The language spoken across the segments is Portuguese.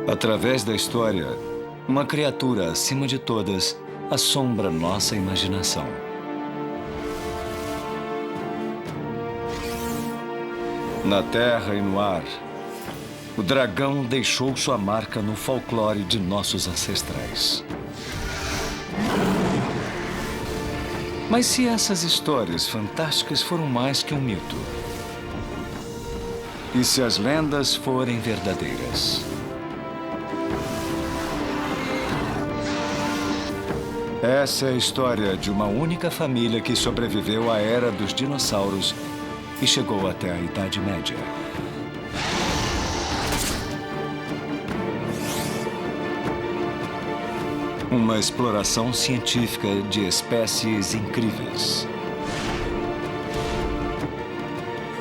Através da história, uma criatura acima de todas assombra nossa imaginação. Na terra e no ar, o dragão deixou sua marca no folclore de nossos ancestrais. Mas se essas histórias fantásticas foram mais que um mito? E se as lendas forem verdadeiras? Essa é a história de uma única família que sobreviveu à era dos dinossauros e chegou até a Idade Média. Uma exploração científica de espécies incríveis.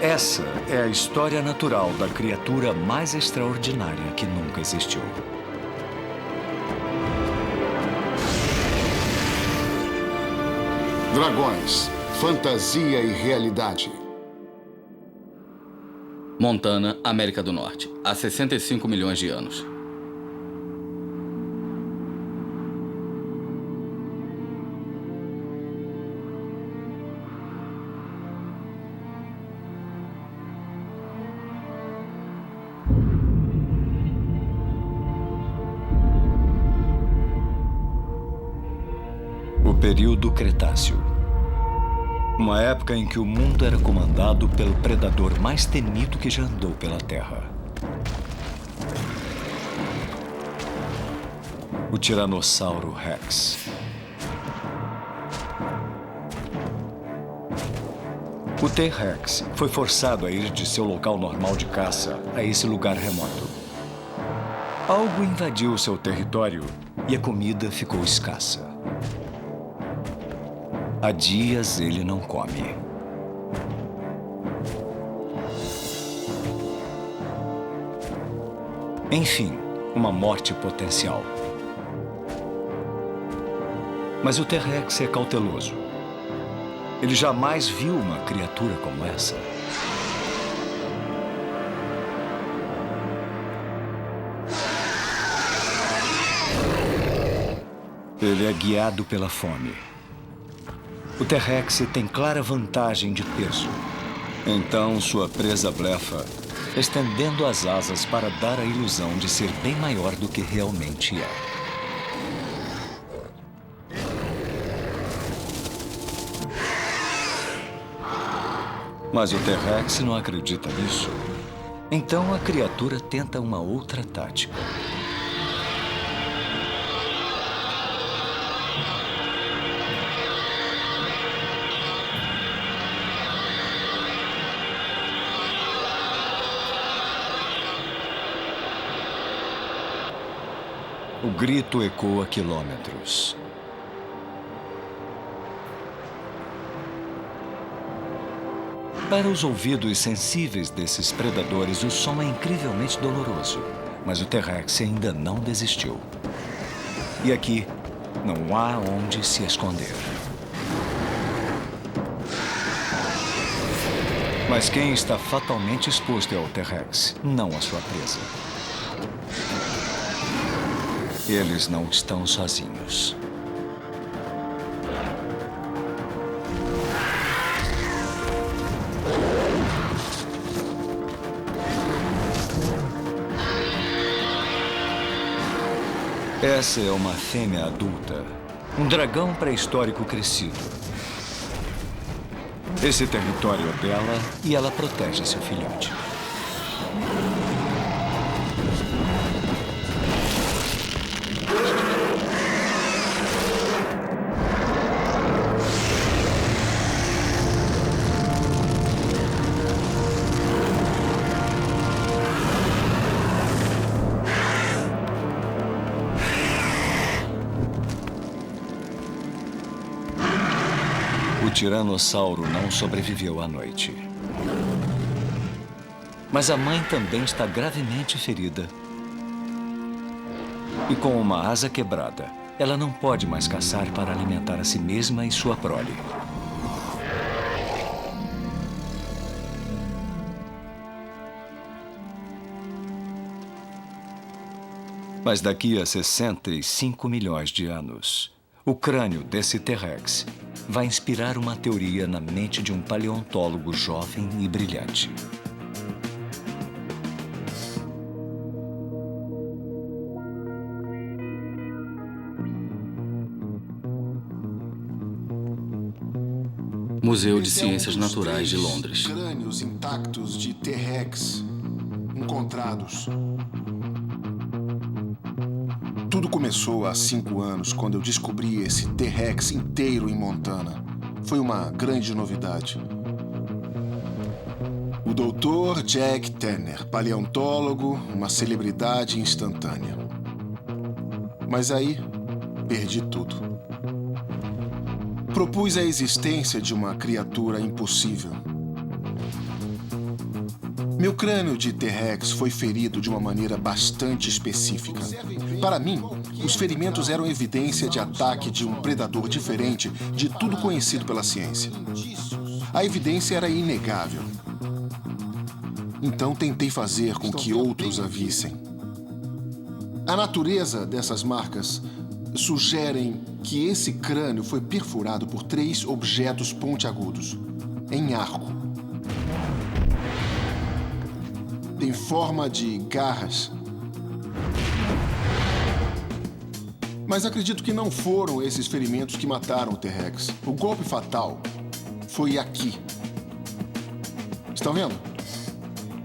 Essa é a história natural da criatura mais extraordinária que nunca existiu. Dragões, fantasia e realidade. Montana, América do Norte, há 65 milhões de anos. O período Cretáceo. Uma época em que o mundo era comandado pelo predador mais temido que já andou pela Terra. O Tiranossauro Rex. O T-Rex foi forçado a ir de seu local normal de caça a esse lugar remoto. Algo invadiu seu território e a comida ficou escassa. Há dias ele não come. Enfim, uma morte potencial. Mas o T-Rex é cauteloso. Ele jamais viu uma criatura como essa. Ele é guiado pela fome. O T-Rex tem clara vantagem de peso. Então sua presa blefa, estendendo as asas para dar a ilusão de ser bem maior do que realmente é. Mas o T-Rex não acredita nisso. Então a criatura tenta uma outra tática. O grito ecoa quilômetros. Para os ouvidos sensíveis desses predadores, o som é incrivelmente doloroso. Mas o T-Rex ainda não desistiu. E aqui, não há onde se esconder. Mas quem está fatalmente exposto é o T-Rex, não a sua presa. Eles não estão sozinhos. Essa é uma fêmea adulta, um dragão pré-histórico crescido. Esse território é dela e ela protege seu filhote. O tiranossauro não sobreviveu à noite. Mas a mãe também está gravemente ferida. E com uma asa quebrada, ela não pode mais caçar para alimentar a si mesma e sua prole. Mas daqui a 65 milhões de anos, o crânio desse T-Rex vai inspirar uma teoria na mente de um paleontólogo jovem e brilhante. Museu de Ciências Naturais de Londres. Crânios intactos de T-Rex encontrados. Tudo começou há 5 anos, quando eu descobri esse T-Rex inteiro em Montana. Foi uma grande novidade. O Dr. Jack Tanner, paleontólogo, uma celebridade instantânea. Mas aí, perdi tudo. Propus a existência de uma criatura impossível. Meu crânio de T-Rex foi ferido de uma maneira bastante específica. Para mim, os ferimentos eram evidência de ataque de um predador diferente de tudo conhecido pela ciência. A evidência era inegável. Então tentei fazer com que outros a vissem. A natureza dessas marcas sugerem que esse crânio foi perfurado por 3 objetos pontiagudos, em arco. Tem forma de garras. Mas acredito que não foram esses ferimentos que mataram o T-Rex. O golpe fatal foi aqui. Estão vendo?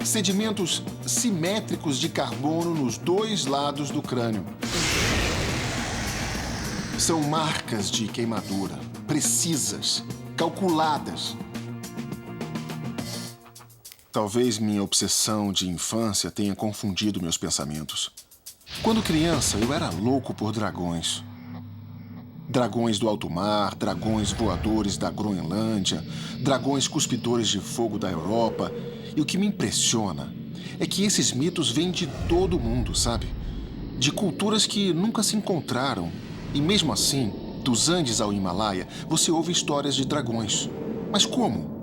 Sedimentos simétricos de carbono nos 2 lados do crânio. São marcas de queimadura, precisas, calculadas. Talvez minha obsessão de infância tenha confundido meus pensamentos. Quando criança, eu era louco por dragões. Dragões do alto mar, dragões voadores da Groenlândia, dragões cuspidores de fogo da Europa. E o que me impressiona é que esses mitos vêm de todo o mundo, sabe? De culturas que nunca se encontraram. E mesmo assim, dos Andes ao Himalaia, você ouve histórias de dragões. Mas como?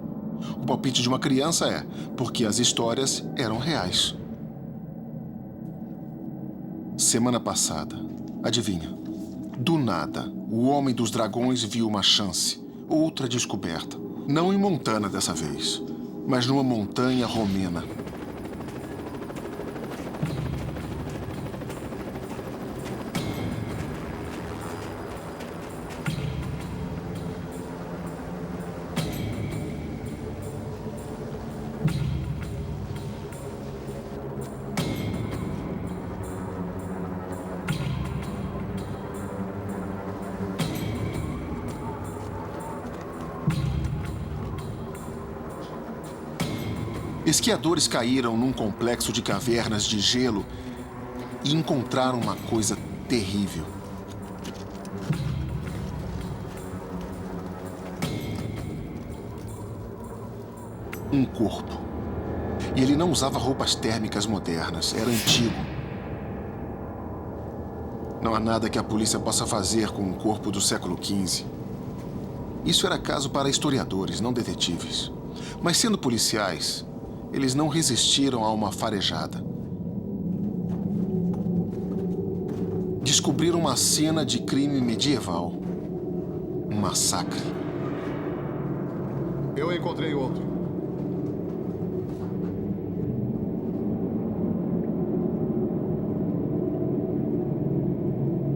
O palpite de uma criança é porque as histórias eram reais. Semana passada, adivinha? Do nada, o Homem dos Dragões viu uma chance, outra descoberta. Não em Montana dessa vez, mas numa montanha romena. Esquiadores caíram num complexo de cavernas de gelo e encontraram uma coisa terrível. Um corpo. E ele não usava roupas térmicas modernas, era antigo. Não há nada que a polícia possa fazer com um corpo do século XV. Isso era caso para historiadores, não detetives. Mas sendo policiais, eles não resistiram a uma farejada. Descobriram uma cena de crime medieval. Um massacre. Eu encontrei outro.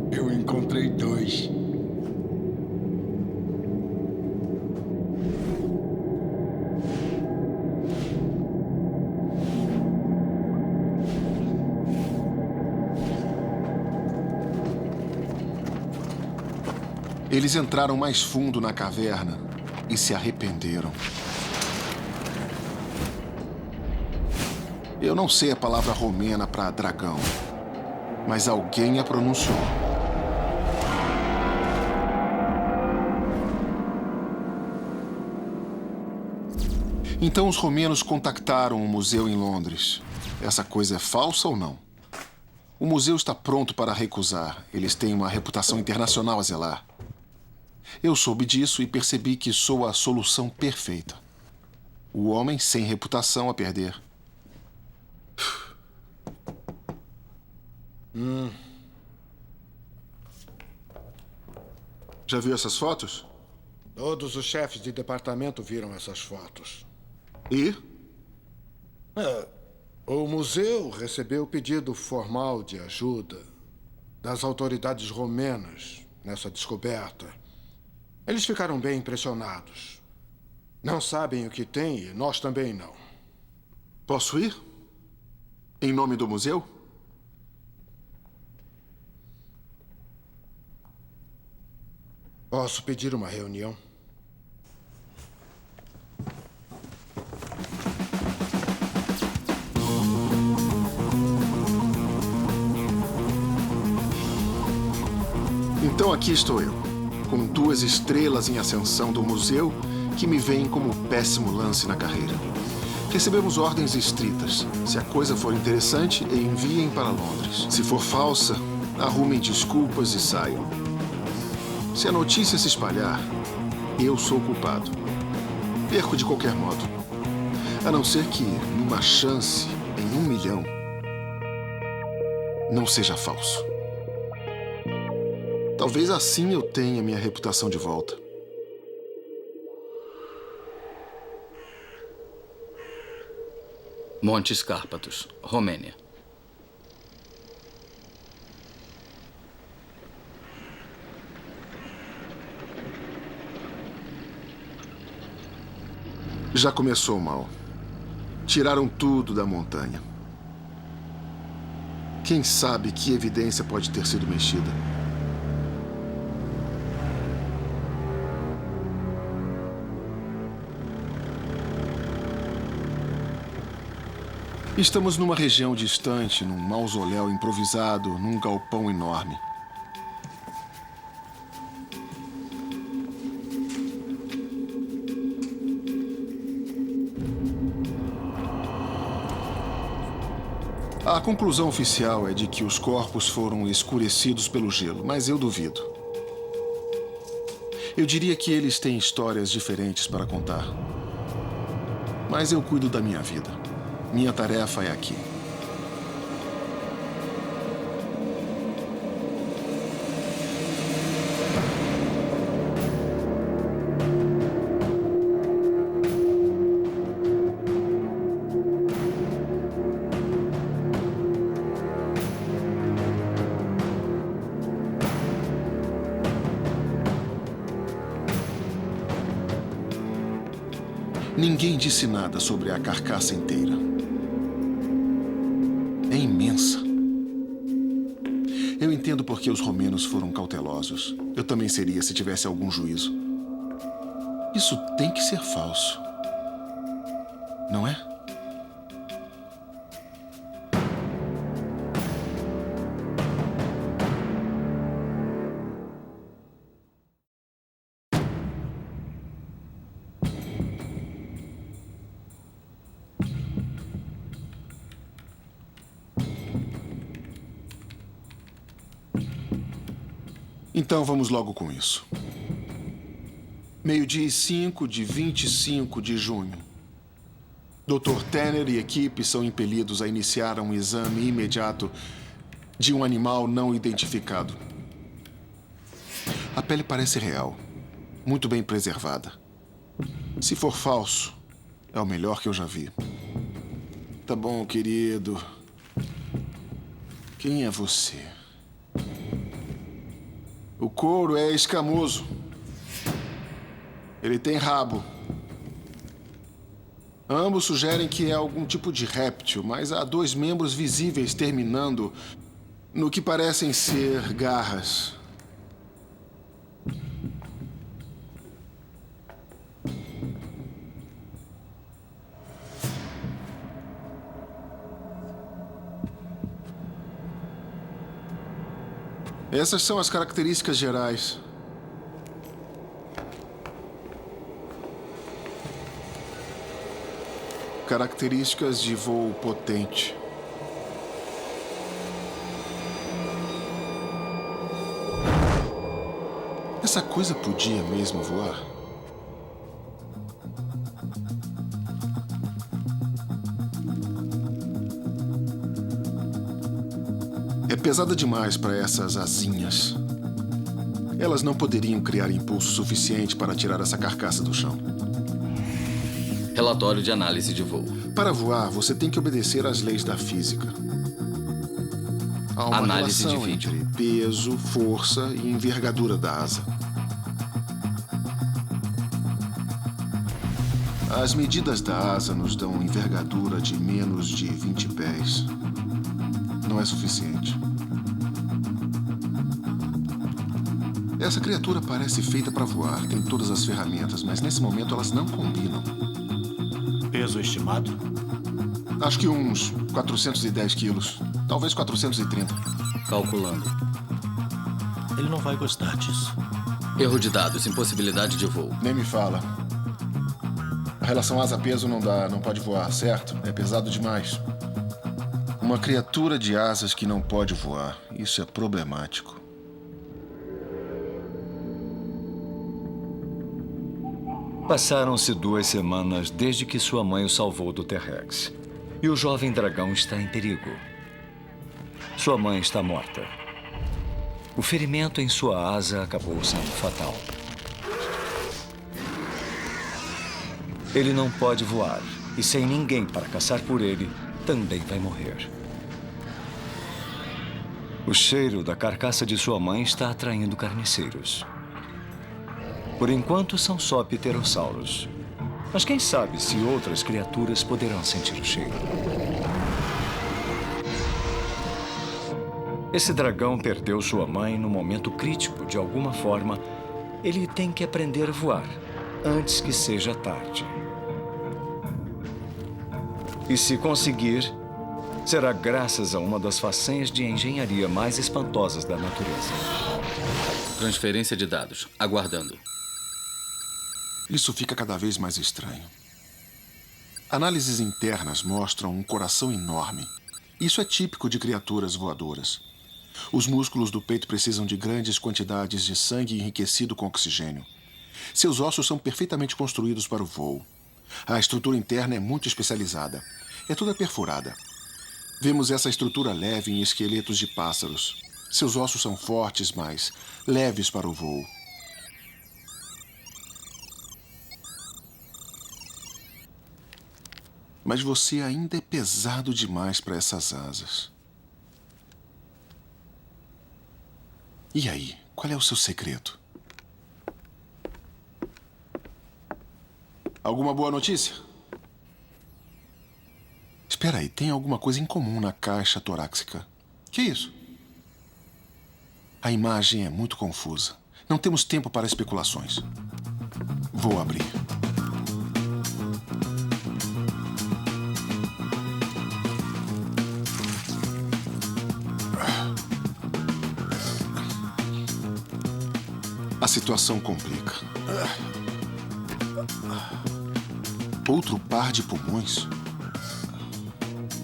Eu encontrei 2. Eles entraram mais fundo na caverna e se arrependeram. Eu não sei a palavra romena para dragão, mas alguém a pronunciou. Então os romenos contactaram o museu em Londres. Essa coisa é falsa ou não? O museu está pronto para recusar. Eles têm uma reputação internacional a zelar. Eu soube disso e percebi que sou a solução perfeita. O homem sem reputação a perder. Já viu essas fotos? Todos os chefes de departamento viram essas fotos. E? O museu recebeu pedido formal de ajuda das autoridades romenas nessa descoberta. Eles ficaram bem impressionados. Não sabem o que tem e nós também não. Posso ir? Em nome do museu? Posso pedir uma reunião? Então aqui estou eu, com 2 estrelas em ascensão do museu que me veem como péssimo lance na carreira. Recebemos ordens estritas. Se a coisa for interessante, enviem para Londres. Se for falsa, arrumem desculpas e saiam. Se a notícia se espalhar, eu sou o culpado. Perco de qualquer modo. A não ser que, numa chance em 1 milhão, não seja falso. Talvez assim eu tenha minha reputação de volta. Montes Cárpatos, Romênia. Já começou mal. Tiraram tudo da montanha. Quem sabe que evidência pode ter sido mexida? Estamos numa região distante, num mausoléu improvisado, num galpão enorme. A conclusão oficial é de que os corpos foram escurecidos pelo gelo, mas eu duvido. Eu diria que eles têm histórias diferentes para contar. Mas eu cuido da minha vida. Minha tarefa é aqui. Ninguém disse nada sobre a carcaça inteira. É imensa. Eu entendo por que os romenos foram cautelosos. Eu também seria se tivesse algum juízo. Isso tem que ser falso. Não é? Então vamos logo com isso. 12:05 de 25 de junho. Dr. Tanner e equipe são impelidos a iniciar um exame imediato de um animal não identificado. A pele parece real, muito bem preservada. Se for falso, é o melhor que eu já vi. Tá bom, querido. Quem é você? O couro é escamoso. Ele tem rabo. Ambos sugerem que é algum tipo de réptil, mas há 2 membros visíveis terminando no que parecem ser garras. Essas são as características gerais. Características de voo potente. Essa coisa podia mesmo voar? É pesada demais para essas asinhas. Elas não poderiam criar impulso suficiente para tirar essa carcaça do chão. Relatório de análise de voo. Para voar, você tem que obedecer às leis da física. Há uma Análise relação de vídeo. entre peso, força e envergadura da asa. As medidas da asa nos dão envergadura de menos de 20 pés. Não é suficiente. Essa criatura parece feita para voar, tem todas as ferramentas, mas nesse momento elas não combinam. Peso estimado? Acho que uns 410 quilos, talvez 430. Calculando. Ele não vai gostar disso. Erro de dados, impossibilidade de voo. Nem me fala. A relação asa-peso não dá, não pode voar, certo? É pesado demais. Uma criatura de asas que não pode voar, isso é problemático. Passaram-se 2 semanas desde que sua mãe o salvou do T-Rex. E o jovem dragão está em perigo. Sua mãe está morta. O ferimento em sua asa acabou sendo fatal. Ele não pode voar. E sem ninguém para caçar por ele, também vai morrer. O cheiro da carcaça de sua mãe está atraindo carniceiros. Por enquanto, são só pterossauros. Mas quem sabe se outras criaturas poderão sentir o cheiro. Esse dragão perdeu sua mãe no momento crítico. De alguma forma, ele tem que aprender a voar antes que seja tarde. E se conseguir, será graças a uma das façanhas de engenharia mais espantosas da natureza. Transferência de dados. Aguardando. Isso fica cada vez mais estranho. Análises internas mostram um coração enorme. Isso é típico de criaturas voadoras. Os músculos do peito precisam de grandes quantidades de sangue enriquecido com oxigênio. Seus ossos são perfeitamente construídos para o voo. A estrutura interna é muito especializada. É toda perfurada. Vemos essa estrutura leve em esqueletos de pássaros. Seus ossos são fortes, mas leves para o voo. Mas você ainda é pesado demais para essas asas. E aí, qual é o seu segredo? Alguma boa notícia? Espera aí, tem alguma coisa em comum na caixa torácica. Que isso? A imagem é muito confusa. Não temos tempo para especulações. Vou abrir. A situação complica. Outro par de pulmões?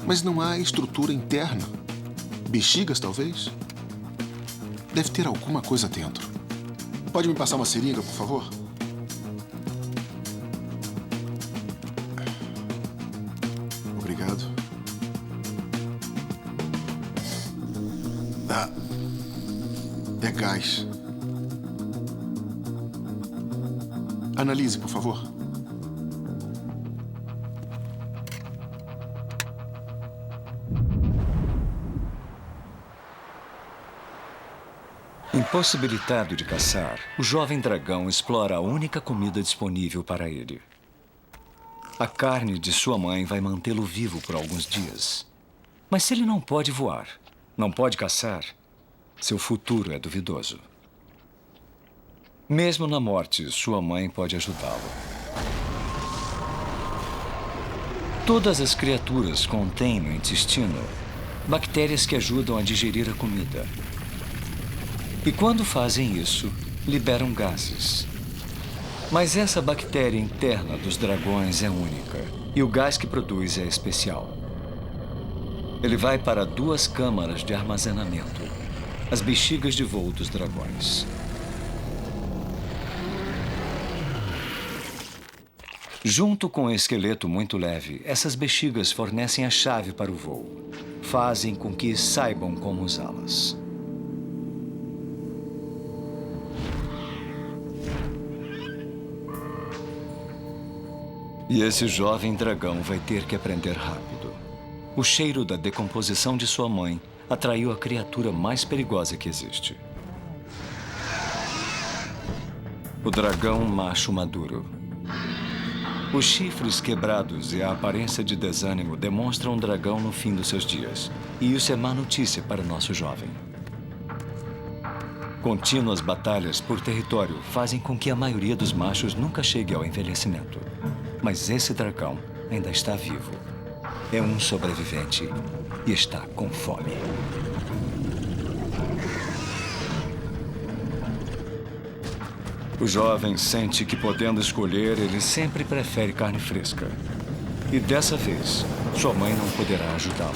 Mas não há estrutura interna. Bexigas, talvez? Deve ter alguma coisa dentro. Pode me passar uma seringa, por favor? Obrigado. Ah, é gás. Analise, por favor. Impossibilitado de caçar, o jovem dragão explora a única comida disponível para ele. A carne de sua mãe vai mantê-lo vivo por alguns dias. Mas se ele não pode voar, não pode caçar, seu futuro é duvidoso. Mesmo na morte, sua mãe pode ajudá-lo. Todas as criaturas contêm no intestino bactérias que ajudam a digerir a comida. E quando fazem isso, liberam gases. Mas essa bactéria interna dos dragões é única, e o gás que produz é especial. Ele vai para 2 câmaras de armazenamento, as bexigas de voo dos dragões. Junto com um esqueleto muito leve, essas bexigas fornecem a chave para o voo. Fazem com que saibam como usá-las. E esse jovem dragão vai ter que aprender rápido. O cheiro da decomposição de sua mãe atraiu a criatura mais perigosa que existe. O dragão macho maduro. Os chifres quebrados e a aparência de desânimo demonstram um dragão no fim dos seus dias. E isso é má notícia para nosso jovem. Contínuas batalhas por território fazem com que a maioria dos machos nunca chegue ao envelhecimento. Mas esse dragão ainda está vivo. É um sobrevivente e está com fome. O jovem sente que, podendo escolher, ele sempre prefere carne fresca. E dessa vez, sua mãe não poderá ajudá-lo.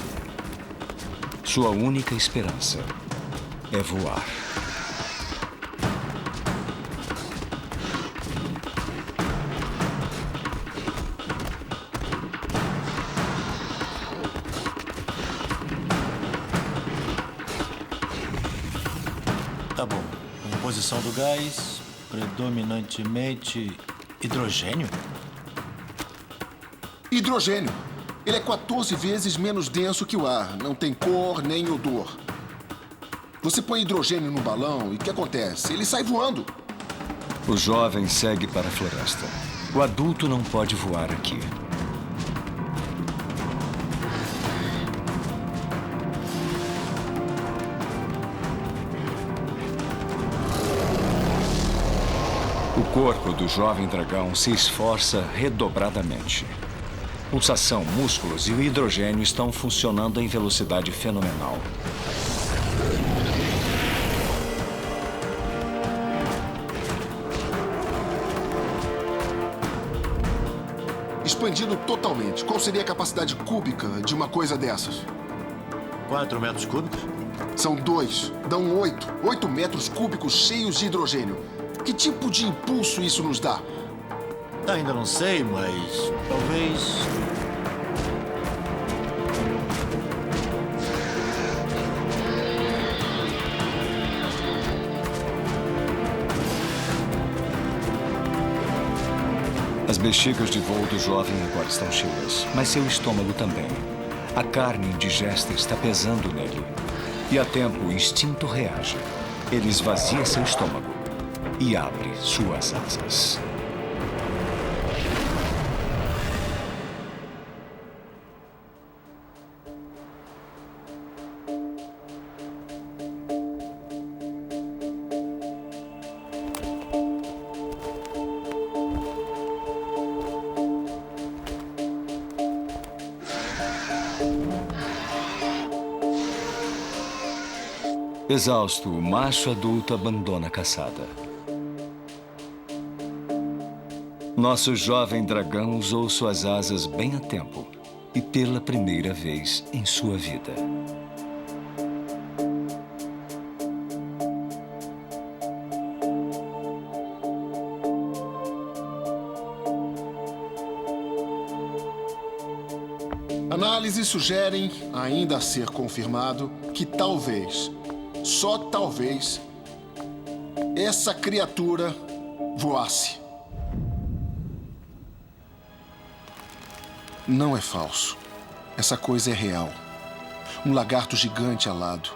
Sua única esperança é voar. Tá bom. Composição do gás, predominantemente hidrogênio? Hidrogênio. Ele é 14 vezes menos denso que o ar. Não tem cor nem odor. Você põe hidrogênio no balão e o que acontece? Ele sai voando. O jovem segue para a floresta. O adulto não pode voar aqui. O corpo do jovem dragão se esforça redobradamente. Pulsação, músculos e o hidrogênio estão funcionando em velocidade fenomenal. Expandido totalmente. Qual seria a capacidade cúbica de uma coisa dessas? 4 metros cúbicos? São 2. Dão 8. 8 metros cúbicos cheios de hidrogênio. Que tipo de impulso isso nos dá? Ainda não sei, mas talvez... As bexigas de voo do jovem agora estão cheias, mas seu estômago também. A carne indigesta está pesando nele. E a tempo o instinto reage. Ele esvazia seu estômago e abre suas asas. Exausto, o macho adulto abandona a caçada. Nosso jovem dragão usou suas asas bem a tempo e pela primeira vez em sua vida. Análises sugerem, ainda a ser confirmado, que talvez, só talvez, essa criatura voasse. Não é falso. Essa coisa é real. Um lagarto gigante alado.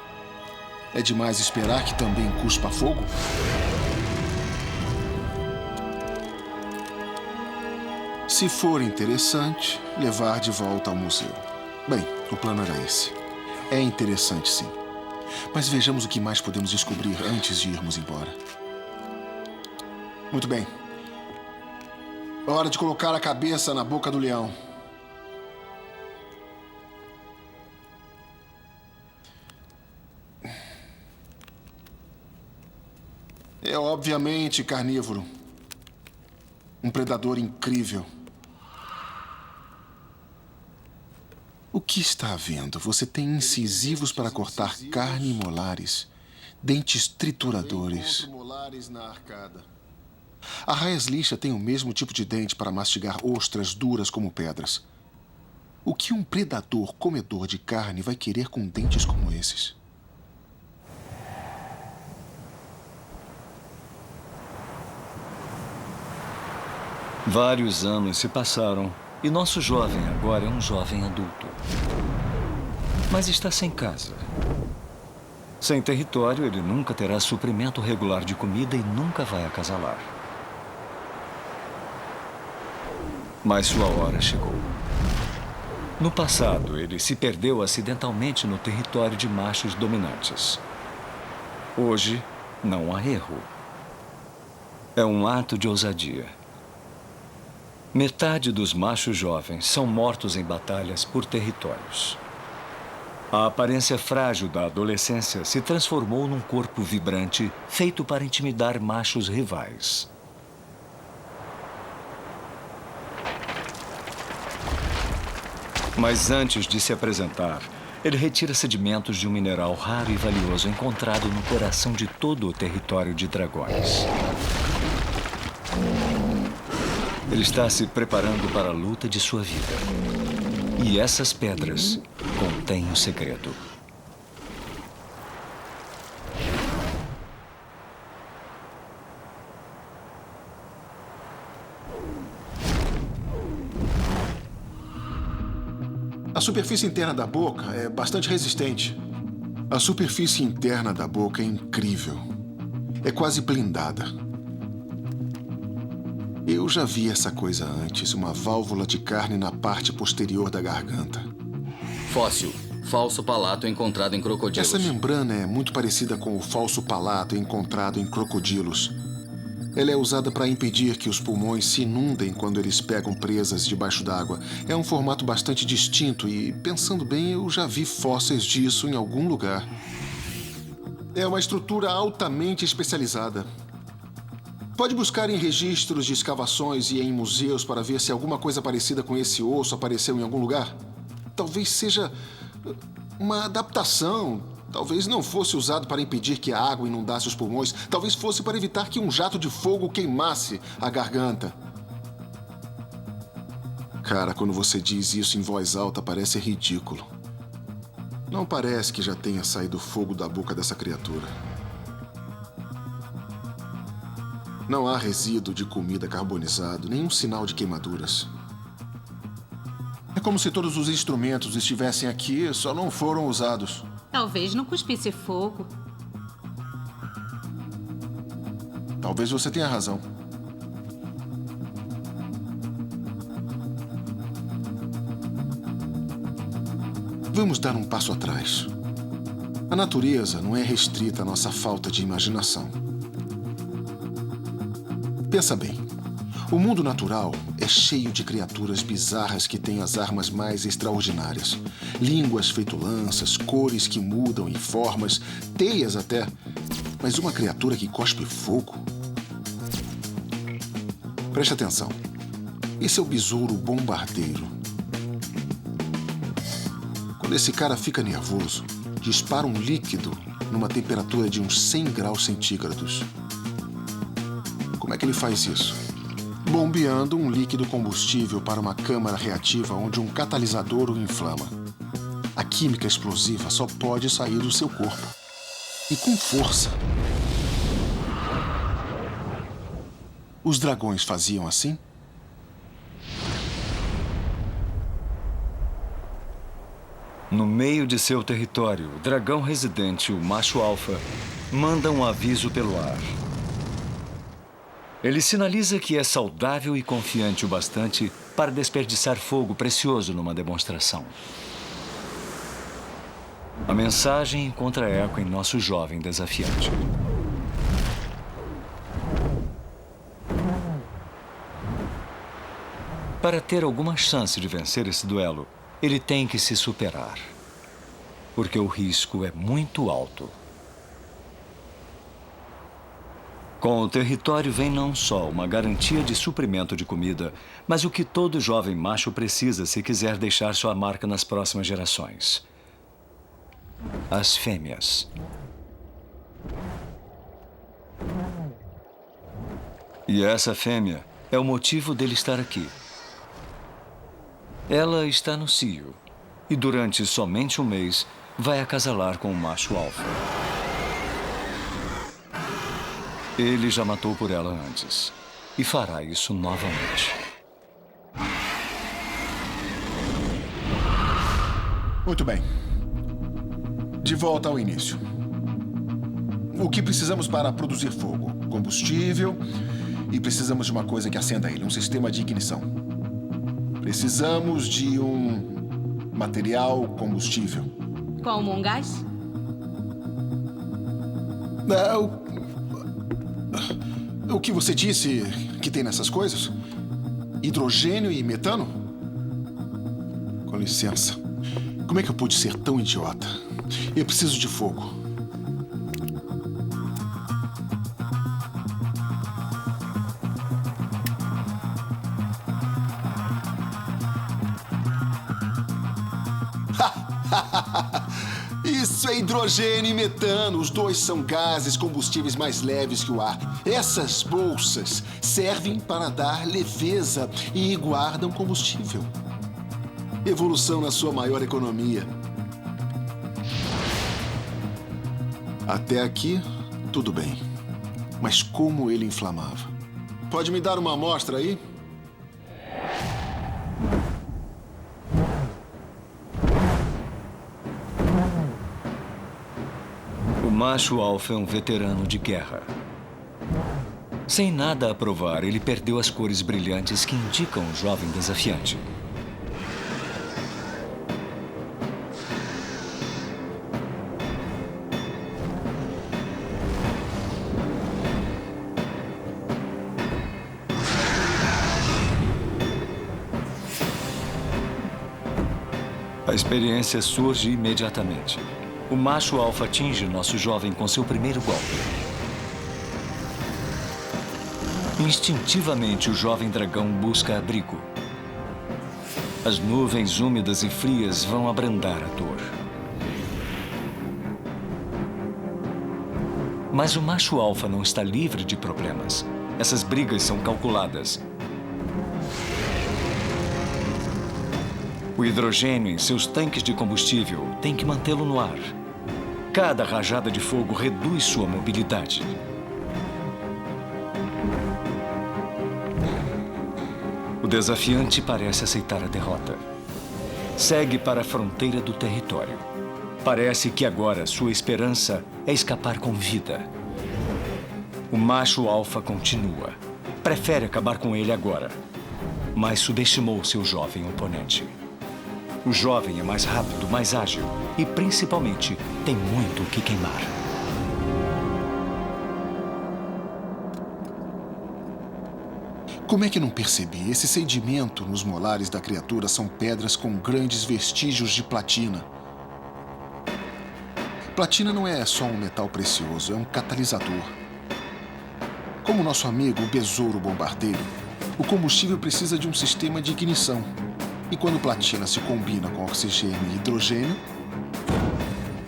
É demais esperar que também cuspa fogo? Se for interessante, levar de volta ao museu. Bem, o plano era esse. É interessante, sim. Mas vejamos o que mais podemos descobrir antes de irmos embora. Muito bem. Hora de colocar a cabeça na boca do leão. É obviamente carnívoro. Um predador incrível. O que está havendo? Você tem incisivos para cortar carne e molares, dentes trituradores. A raias lixa tem o mesmo tipo de dente para mastigar ostras duras como pedras. O que um predador comedor de carne vai querer com dentes como esses? Vários anos se passaram e nosso jovem agora é um jovem adulto. Mas está sem casa. Sem território, ele nunca terá suprimento regular de comida e nunca vai acasalar. Mas sua hora chegou. No passado, ele se perdeu acidentalmente no território de machos dominantes. Hoje, não há erro. É um ato de ousadia. Metade dos machos jovens são mortos em batalhas por territórios. A aparência frágil da adolescência se transformou num corpo vibrante feito para intimidar machos rivais. Mas antes de se apresentar, ele retira sedimentos de um mineral raro e valioso encontrado no coração de todo o território de dragões. Ele está se preparando para a luta de sua vida. E essas pedras contêm o segredo. A superfície interna da boca é bastante resistente. A superfície interna da boca é incrível. É quase blindada. Eu já vi essa coisa antes, uma válvula de carne na parte posterior da garganta. Fóssil. Falso palato encontrado em crocodilos. Essa membrana é muito parecida com o falso palato encontrado em crocodilos. Ela é usada para impedir que os pulmões se inundem quando eles pegam presas debaixo d'água. É um formato bastante distinto e, pensando bem, eu já vi fósseis disso em algum lugar. É uma estrutura altamente especializada. Pode buscar em registros de escavações e em museus para ver se alguma coisa parecida com esse osso apareceu em algum lugar. Talvez seja uma adaptação. Talvez não fosse usado para impedir que a água inundasse os pulmões. Talvez fosse para evitar que um jato de fogo queimasse a garganta. Cara, quando você diz isso em voz alta, parece ridículo. Não parece que já tenha saído fogo da boca dessa criatura. Não há resíduo de comida carbonizado, nenhum sinal de queimaduras. É como se todos os instrumentos estivessem aqui, só não foram usados. Talvez não cuspisse fogo. Talvez você tenha razão. Vamos dar um passo atrás. A natureza não é restrita à nossa falta de imaginação. Pensa bem. O mundo natural é cheio de criaturas bizarras que têm as armas mais extraordinárias. Línguas feito lanças, cores que mudam em formas, teias até. Mas uma criatura que cospe fogo? Preste atenção. Esse é o besouro bombardeiro. Quando esse cara fica nervoso, dispara um líquido numa temperatura de uns 100 graus centígrados. Como é que ele faz isso? Bombeando um líquido combustível para uma câmara reativa onde um catalisador o inflama. A química explosiva só pode sair do seu corpo. E com força. Os dragões faziam assim? No meio de seu território, o dragão residente, o macho alfa, manda um aviso pelo ar. Ele sinaliza que é saudável e confiante o bastante para desperdiçar fogo precioso numa demonstração. A mensagem encontra eco em nosso jovem desafiante. Para ter alguma chance de vencer esse duelo, ele tem que se superar. Porque o risco é muito alto. Com o território vem não só uma garantia de suprimento de comida, mas o que todo jovem macho precisa se quiser deixar sua marca nas próximas gerações. As fêmeas. E essa fêmea é o motivo dele estar aqui. Ela está no cio e durante somente um mês vai acasalar com o macho alfa. Ele já matou por ela antes. e fará isso novamente. Muito bem. De volta ao início. O que precisamos para produzir fogo? Combustível e precisamos de uma coisa que acenda ele, um sistema de ignição. Precisamos de um material combustível. Como um gás? O que você disse que tem nessas coisas? Hidrogênio e metano? Com licença. Como é que eu pude ser tão idiota? Eu preciso de fogo. Isso é hidrogênio e metano. Os dois são gases combustíveis mais leves que o ar. Essas bolsas servem para dar leveza e guardam combustível. Evolução na sua maior economia. Até aqui, tudo bem. Mas como ele inflamava? Pode me dar uma amostra aí? O macho alfa é um veterano de guerra. Sem nada a provar, ele perdeu as cores brilhantes que indicam o jovem desafiante. A experiência surge imediatamente. O macho alfa atinge nosso jovem com seu primeiro golpe. Instintivamente, o jovem dragão busca abrigo. As nuvens úmidas e frias vão abrandar a dor. Mas o macho alfa não está livre de problemas. Essas brigas são calculadas. O hidrogênio em seus tanques de combustível tem que mantê-lo no ar. Cada rajada de fogo reduz sua mobilidade. O desafiante parece aceitar a derrota. Segue para a fronteira do território. Parece que agora sua esperança é escapar com vida. O macho alfa continua. Prefere acabar com ele agora, mas subestimou seu jovem oponente. O jovem é mais rápido, mais ágil e, principalmente, tem muito o que queimar. Como é que não percebi? Esse sedimento nos molares da criatura são pedras com grandes vestígios de platina. Platina não é só um metal precioso, é um catalisador. Como nosso amigo o besouro bombardeiro, o combustível precisa de um sistema de ignição. E quando platina se combina com oxigênio e hidrogênio,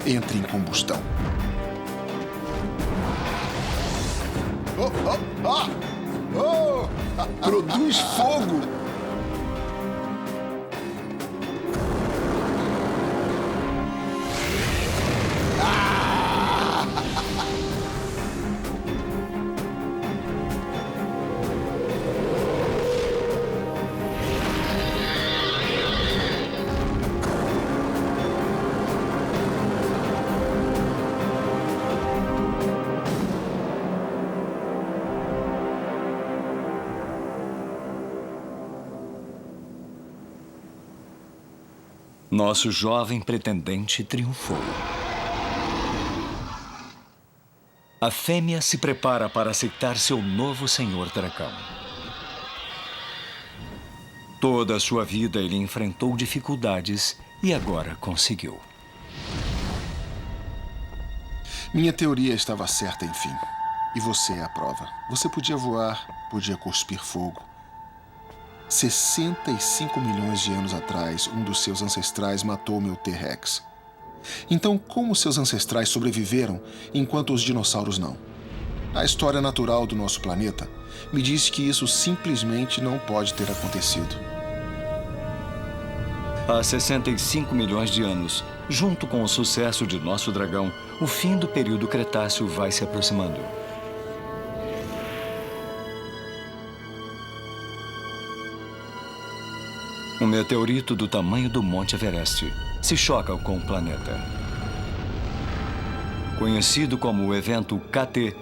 entra em combustão. Produz fogo! Nosso jovem pretendente triunfou. A fêmea se prepara para aceitar seu novo senhor dragão. Toda a sua vida ele enfrentou dificuldades e agora conseguiu. Minha teoria estava certa, enfim. E você é a prova. Você podia voar, podia cuspir fogo. 65 milhões de anos atrás, um dos seus ancestrais matou meu T-Rex. Então, como seus ancestrais sobreviveram enquanto os dinossauros não? A história natural do nosso planeta me diz que isso simplesmente não pode ter acontecido. Há 65 milhões de anos, junto com o sucesso de nosso dragão, o fim do período Cretáceo vai se aproximando. Um meteorito do tamanho do Monte Everest se choca com o planeta. Conhecido como o evento KT,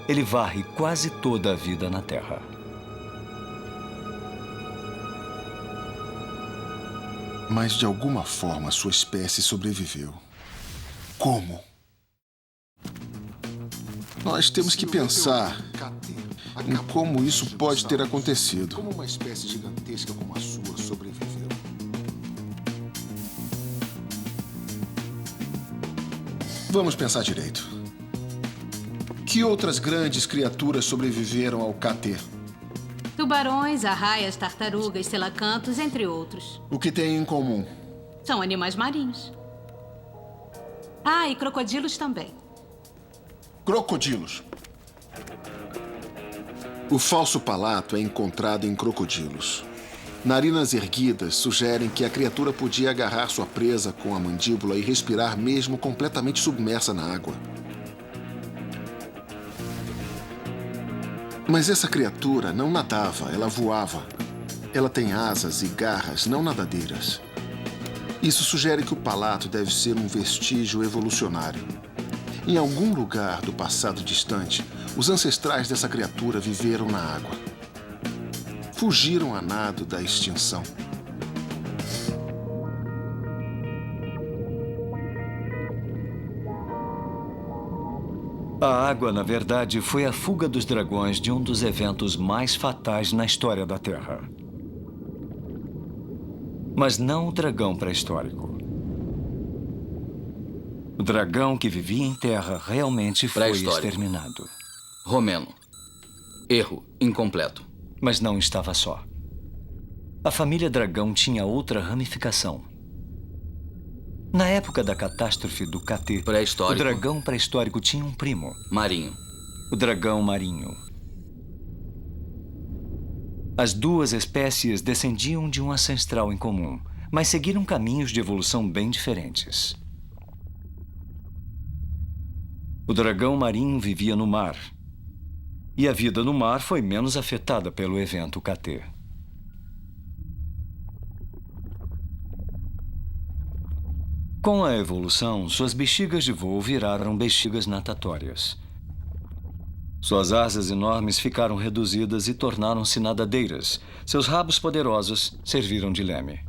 ele varre quase toda a vida na Terra. Mas de alguma forma sua espécie sobreviveu. Como? Nós temos que pensar em como isso pode ter acontecido. Como uma espécie gigantesca como a sua sobreviveu? Vamos pensar direito. Que outras grandes criaturas sobreviveram ao KT? Tubarões, arraias, tartarugas, selacantos, entre outros. O que têm em comum? São animais marinhos. Ah, e crocodilos também. Crocodilos. O falso palato é encontrado em crocodilos. Narinas erguidas sugerem que a criatura podia agarrar sua presa com a mandíbula e respirar mesmo completamente submersa na água. Mas essa criatura não nadava, ela voava. Ela tem asas e garras não nadadeiras. Isso sugere que o palato deve ser um vestígio evolucionário. Em algum lugar do passado distante, os ancestrais dessa criatura viveram na água. Fugiram a nado da extinção. A água, na verdade, foi a fuga dos dragões de um dos eventos mais fatais na história da Terra. Mas não o dragão pré-histórico. O dragão que vivia em terra realmente foi exterminado. Romeno. Erro incompleto. Mas não estava só. A família dragão tinha outra ramificação. Na época da catástrofe do KT, o dragão pré-histórico tinha um primo. Marinho. O dragão marinho. As duas espécies descendiam de um ancestral em comum, mas seguiram caminhos de evolução bem diferentes. O dragão marinho vivia no mar. E a vida no mar foi menos afetada pelo evento KT. Com a evolução, suas bexigas de voo viraram bexigas natatórias. Suas asas enormes ficaram reduzidas e tornaram-se nadadeiras. Seus rabos poderosos serviram de leme.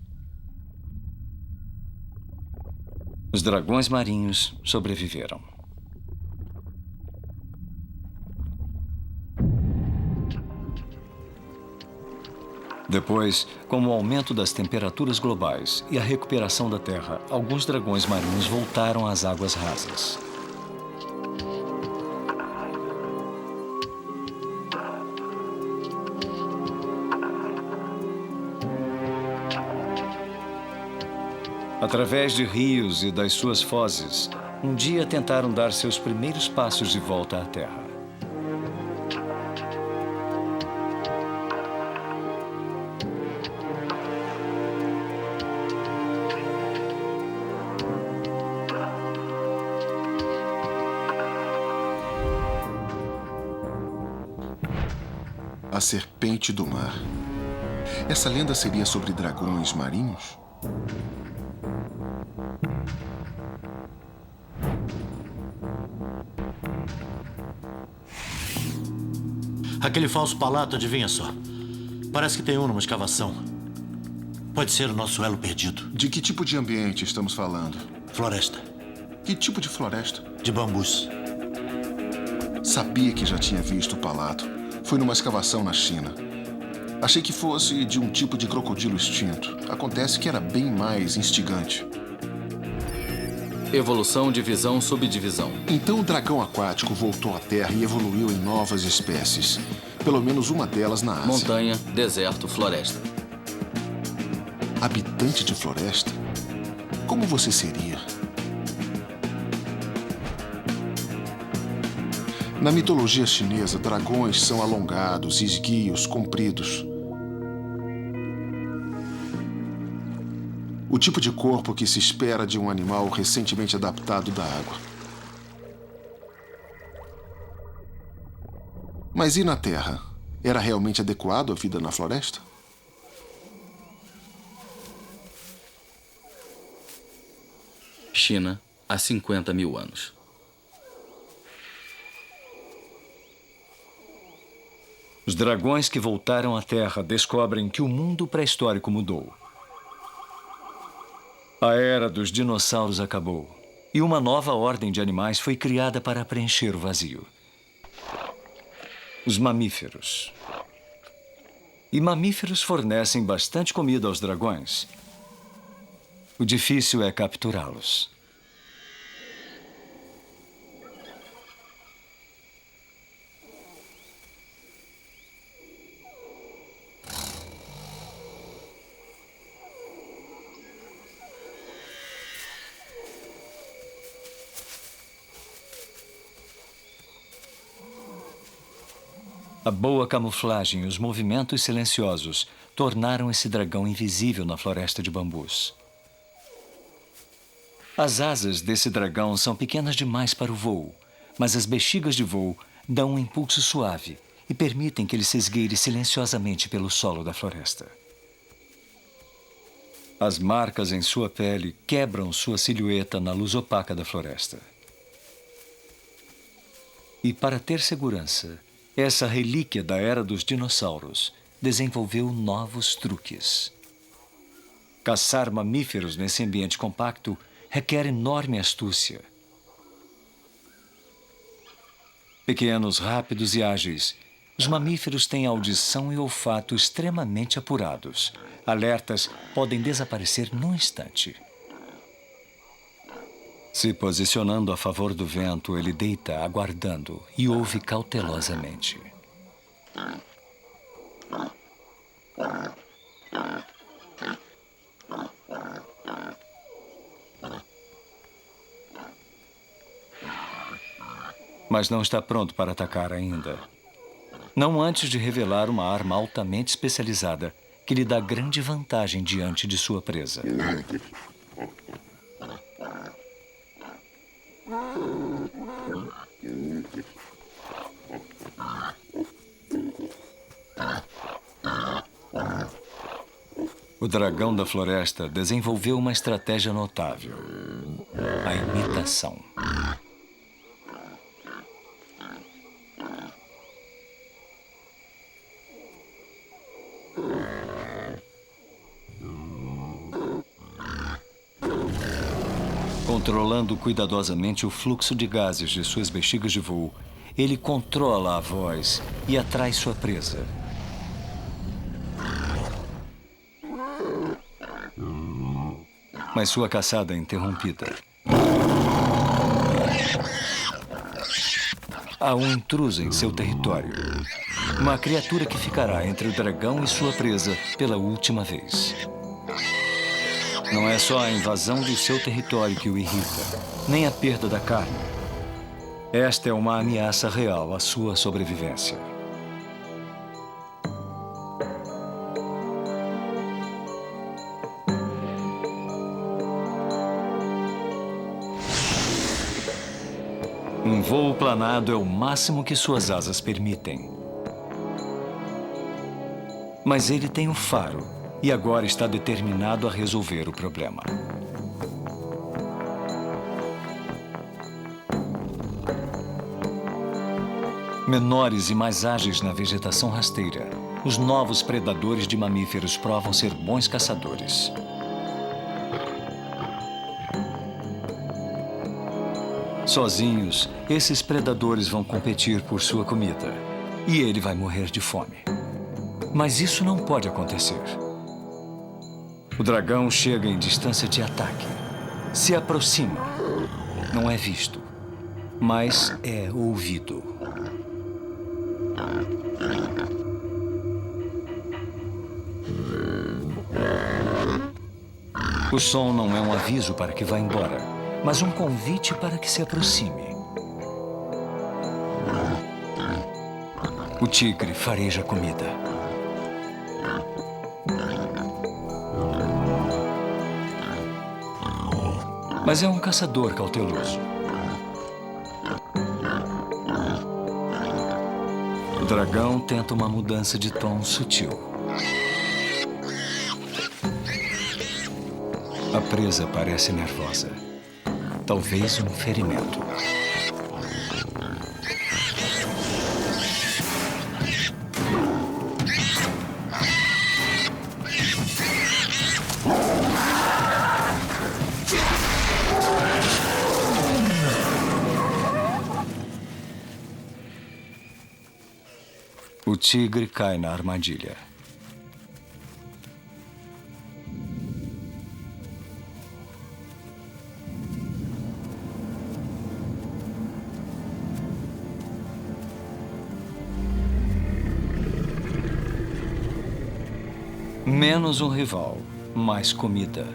Os dragões marinhos sobreviveram. Depois, com o aumento das temperaturas globais e a recuperação da Terra, alguns dragões marinhos voltaram às águas rasas. Através de rios e das suas fozes, um dia tentaram dar seus primeiros passos de volta à Terra. A serpente do mar. Essa lenda seria sobre dragões marinhos? Aquele falso palato, adivinha só. Parece que tem um numa escavação. Pode ser o nosso elo perdido. De que tipo de ambiente estamos falando? Floresta. Que tipo de floresta? De bambus. Sabia que já tinha visto o palato. Foi numa escavação na China. Achei que fosse de um tipo de crocodilo extinto. Acontece que era bem mais instigante. Evolução, divisão, subdivisão. Então o dragão aquático voltou à Terra e evoluiu em novas espécies. Pelo menos uma delas na Ásia. Montanha, deserto, floresta. Habitante de floresta? Como você seria? Na mitologia chinesa, dragões são alongados, esguios, compridos. O tipo de corpo que se espera de um animal recentemente adaptado da água. Mas e na Terra? Era realmente adequado a vida na floresta? China, há 50 mil anos. Os dragões que voltaram à Terra descobrem que o mundo pré-histórico mudou. A era dos dinossauros acabou e uma nova ordem de animais foi criada para preencher o vazio. Os mamíferos. E mamíferos fornecem bastante comida aos dragões. O difícil é capturá-los. A boa camuflagem e os movimentos silenciosos tornaram esse dragão invisível na floresta de bambus. As asas desse dragão são pequenas demais para o voo, mas as bexigas de voo dão um impulso suave e permitem que ele se esgueire silenciosamente pelo solo da floresta. As marcas em sua pele quebram sua silhueta na luz opaca da floresta. E para ter segurança, essa relíquia da era dos dinossauros desenvolveu novos truques. Caçar mamíferos nesse ambiente compacto requer enorme astúcia. Pequenos, rápidos e ágeis, os mamíferos têm audição e olfato extremamente apurados. Alertas podem desaparecer num instante. Se posicionando a favor do vento, ele deita aguardando e ouve cautelosamente. Mas não está pronto para atacar ainda. Não antes de revelar uma arma altamente especializada que lhe dá grande vantagem diante de sua presa. O dragão da floresta desenvolveu uma estratégia notável: a imitação. Controlando cuidadosamente o fluxo de gases de suas bexigas de voo, ele controla a voz e atrai sua presa. Mas sua caçada é interrompida. Há um intruso em seu território. Uma criatura que ficará entre o dragão e sua presa pela última vez. Não é só a invasão do seu território que o irrita, nem a perda da carne. Esta é uma ameaça real à sua sobrevivência. Um voo planado é o máximo que suas asas permitem. Mas ele tem um faro e agora está determinado a resolver o problema. Menores e mais ágeis na vegetação rasteira, os novos predadores de mamíferos provam ser bons caçadores. Sozinhos, esses predadores vão competir por sua comida e ele vai morrer de fome. Mas isso não pode acontecer. O dragão chega em distância de ataque. Se aproxima. Não é visto, mas é ouvido. O som não é um aviso para que vá embora, mas um convite para que se aproxime. O tigre fareja comida. Mas é um caçador cauteloso. O dragão tenta uma mudança de tom sutil. A presa parece nervosa. Talvez um ferimento. O tigre cai na armadilha. Menos um rival, mais comida.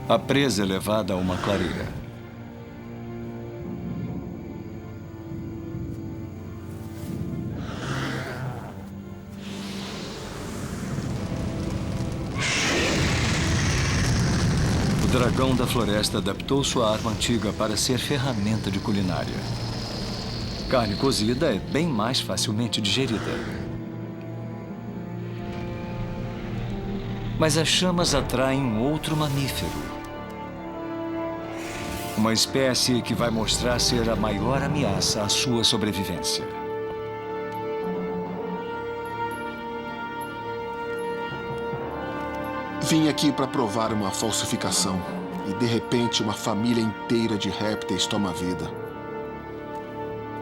A presa é levada a uma clareira. O dragão da floresta adaptou sua arma antiga para ser ferramenta de culinária. Carne cozida é bem mais facilmente digerida. Mas as chamas atraem um outro mamífero. Uma espécie que vai mostrar ser a maior ameaça à sua sobrevivência. Vim aqui para provar uma falsificação. E, de repente, uma família inteira de répteis toma vida.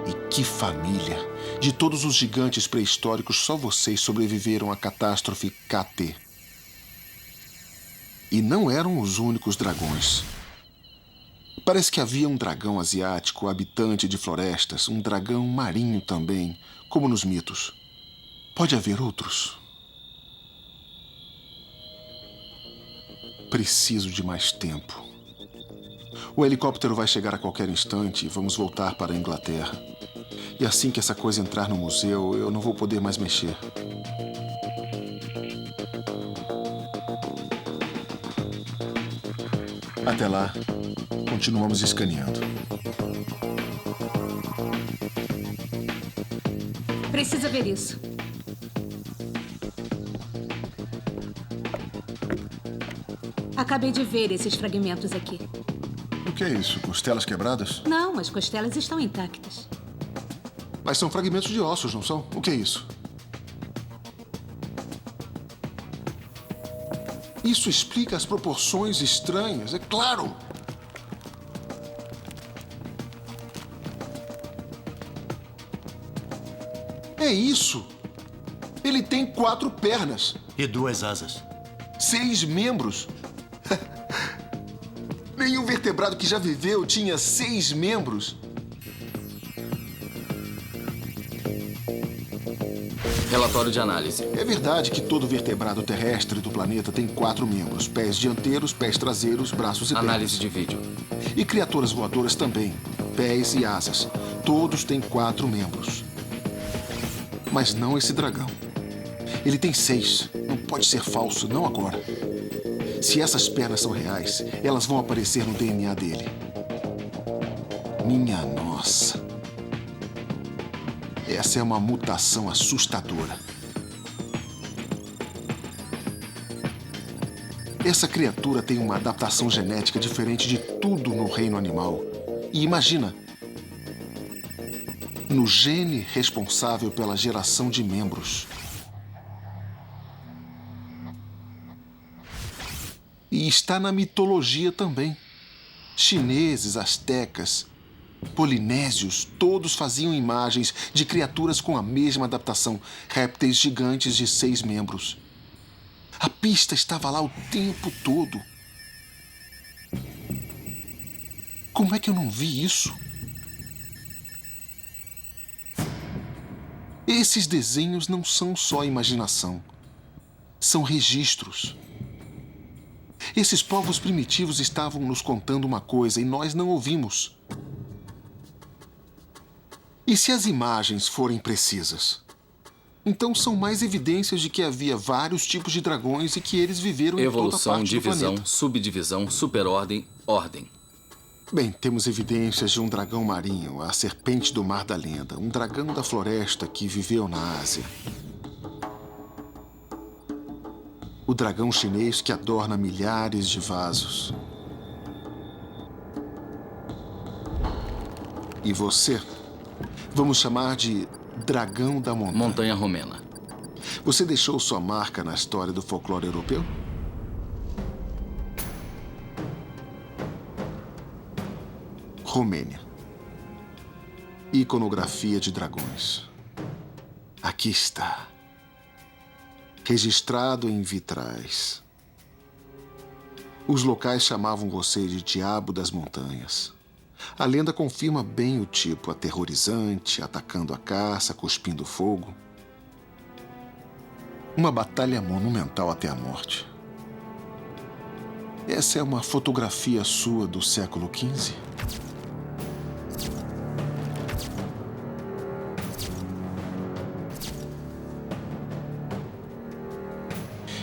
E que família! De todos os gigantes pré-históricos, só vocês sobreviveram à catástrofe KT. E não eram os únicos dragões. Parece que havia um dragão asiático, habitante de florestas, um dragão marinho também, como nos mitos. Pode haver outros. Preciso de mais tempo. O helicóptero vai chegar a qualquer instante e vamos voltar para a Inglaterra. E assim que essa coisa entrar no museu, eu não vou poder mais mexer. Até lá, continuamos escaneando. Precisa ver isso. Acabei de ver esses fragmentos aqui. O que é isso? Costelas quebradas? Não, as costelas estão intactas. Mas são fragmentos de ossos, não são? O que é isso? Isso explica as proporções estranhas, é claro! É isso! Ele tem 4 pernas. E 2 asas. 6 membros. Nenhum vertebrado que já viveu tinha 6 membros. Relatório de análise. É verdade que todo vertebrado terrestre do planeta tem 4 membros. Pés dianteiros, pés traseiros, braços e pernas. Análise de vídeo. E criaturas voadoras também. Pés e asas. Todos têm 4 membros. Mas não esse dragão. Ele tem 6. Não pode ser falso, não agora. Se essas pernas são reais, elas vão aparecer no DNA dele. Minha nossa. Essa é uma mutação assustadora. Essa criatura tem uma adaptação genética diferente de tudo no reino animal. E imagina, no gene responsável pela geração de membros. E está na mitologia também. Chineses, astecas, polinésios, todos faziam imagens de criaturas com a mesma adaptação, répteis gigantes de 6 membros. A pista estava lá o tempo todo. Como é que eu não vi isso? Esses desenhos não são só imaginação. São registros. Esses povos primitivos estavam nos contando uma coisa e nós não ouvimos. E se as imagens forem precisas? Então são mais evidências de que havia vários tipos de dragões e que eles viveram em toda Evolução, parte do divisão, planeta. subdivisão, superordem, ordem. Bem, temos evidências de um dragão marinho, a serpente do mar da lenda, um dragão da floresta que viveu na Ásia. O dragão chinês que adorna milhares de vasos. E você? Vamos chamar de Dragão da Montanha. Montanha Romena. Você deixou sua marca na história do folclore europeu? Romênia. Iconografia de dragões. Aqui está. Registrado em vitrais. Os locais chamavam você de Diabo das Montanhas. A lenda confirma bem o tipo aterrorizante, atacando a caça, cuspindo fogo. Uma batalha monumental até a morte. Essa é uma fotografia sua do século XV?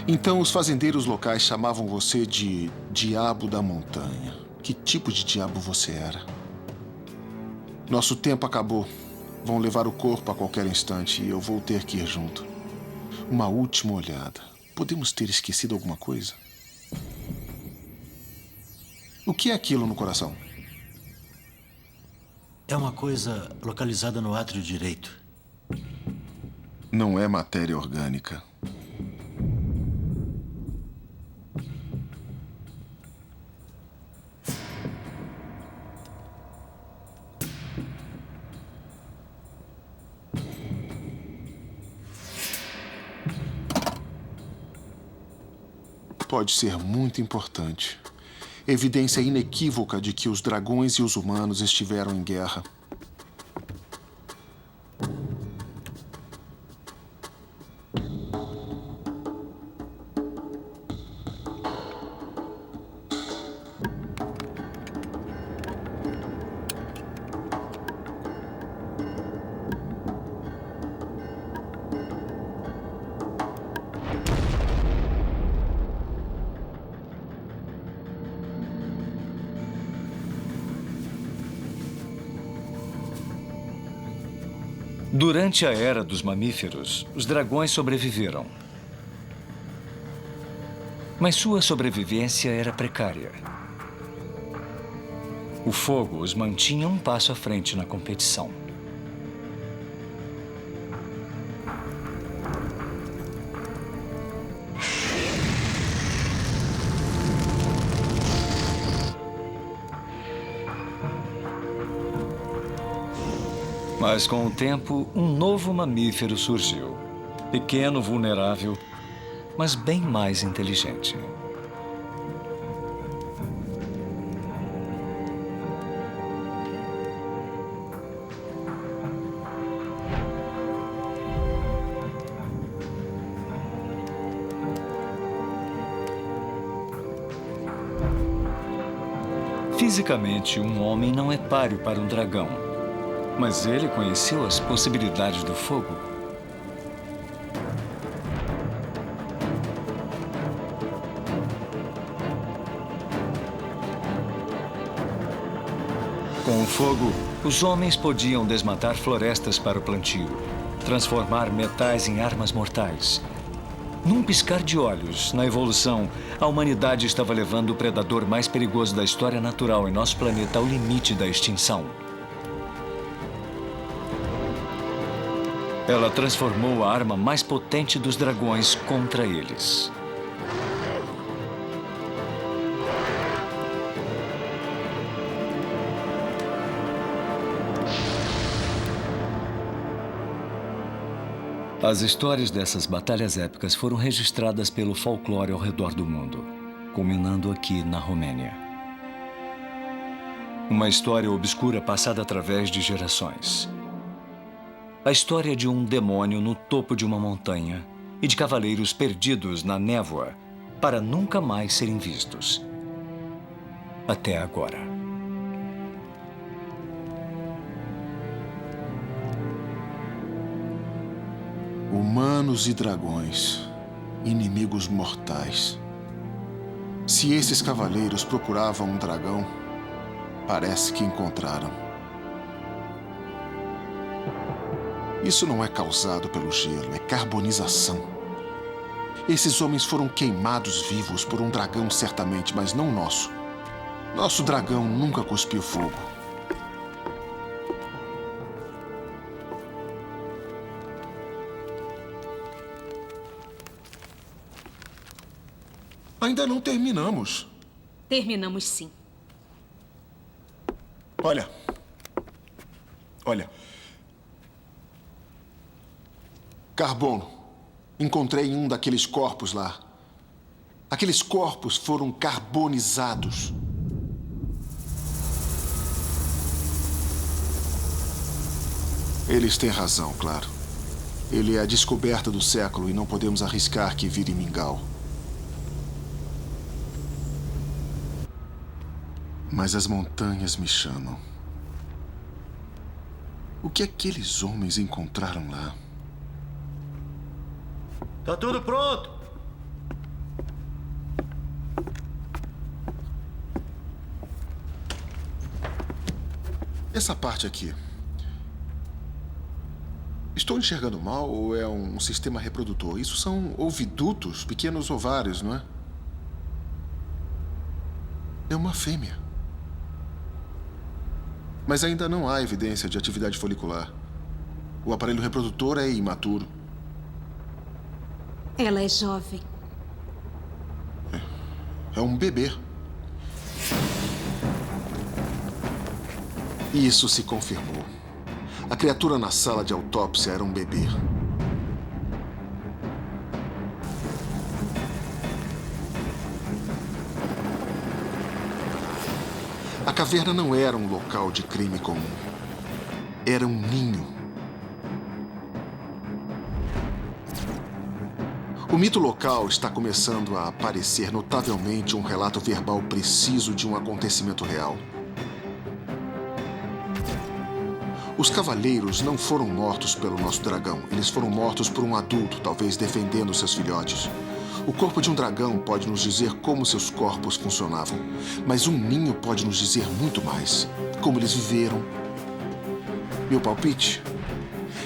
Então os fazendeiros locais chamavam você de Diabo da Montanha. Que tipo de diabo você era? Nosso tempo acabou. Vão levar o corpo a qualquer instante e eu vou ter que ir junto. Uma última olhada. Podemos ter esquecido alguma coisa? O que é aquilo no coração? É uma coisa localizada no átrio direito. Não é matéria orgânica. Pode ser muito importante. Evidência inequívoca de que os dragões e os humanos estiveram em guerra. Durante a Era dos Mamíferos, os dragões sobreviveram. Mas sua sobrevivência era precária. O fogo os mantinha um passo à frente na competição. Mas com o tempo, um novo mamífero surgiu. Pequeno, vulnerável, mas bem mais inteligente. Fisicamente, um homem não é páreo para um dragão. Mas ele conheceu as possibilidades do fogo. Com o fogo, os homens podiam desmatar florestas para o plantio, transformar metais em armas mortais. Num piscar de olhos, na evolução, a humanidade estava levando o predador mais perigoso da história natural em nosso planeta ao limite da extinção. Ela transformou a arma mais potente dos dragões contra eles. As histórias dessas batalhas épicas foram registradas pelo folclore ao redor do mundo, culminando aqui na Romênia. Uma história obscura passada através de gerações. A história de um demônio no topo de uma montanha e de cavaleiros perdidos na névoa para nunca mais serem vistos. Até agora. Humanos e dragões, inimigos mortais. Se esses cavaleiros procuravam um dragão, parece que encontraram. Isso não é causado pelo gelo, é carbonização. Esses homens foram queimados vivos por um dragão, certamente, mas não nosso. Nosso dragão nunca cuspiu fogo. Ainda não terminamos. Terminamos sim. Olha. Olha. Carbono. Encontrei um daqueles corpos lá. Aqueles corpos foram carbonizados. Eles têm razão, claro. Ele é a descoberta do século e não podemos arriscar que vire mingau. Mas as montanhas me chamam. O que aqueles homens encontraram lá? Tá tudo pronto. Essa parte aqui. Estou enxergando mal ou é um sistema reprodutor? Isso são ovidutos, pequenos ovários, não é? É uma fêmea. Mas ainda não há evidência de atividade folicular. O aparelho reprodutor é imaturo. Ela é jovem. É um bebê. E isso se confirmou. A criatura na sala de autópsia era um bebê. A caverna não era um local de crime comum. Era um ninho. O mito local está começando a aparecer notavelmente um relato verbal preciso de um acontecimento real. Os cavaleiros não foram mortos pelo nosso dragão. Eles foram mortos por um adulto, talvez defendendo seus filhotes. O corpo de um dragão pode nos dizer como seus corpos funcionavam, mas um ninho pode nos dizer muito mais. Como eles viveram. Meu palpite?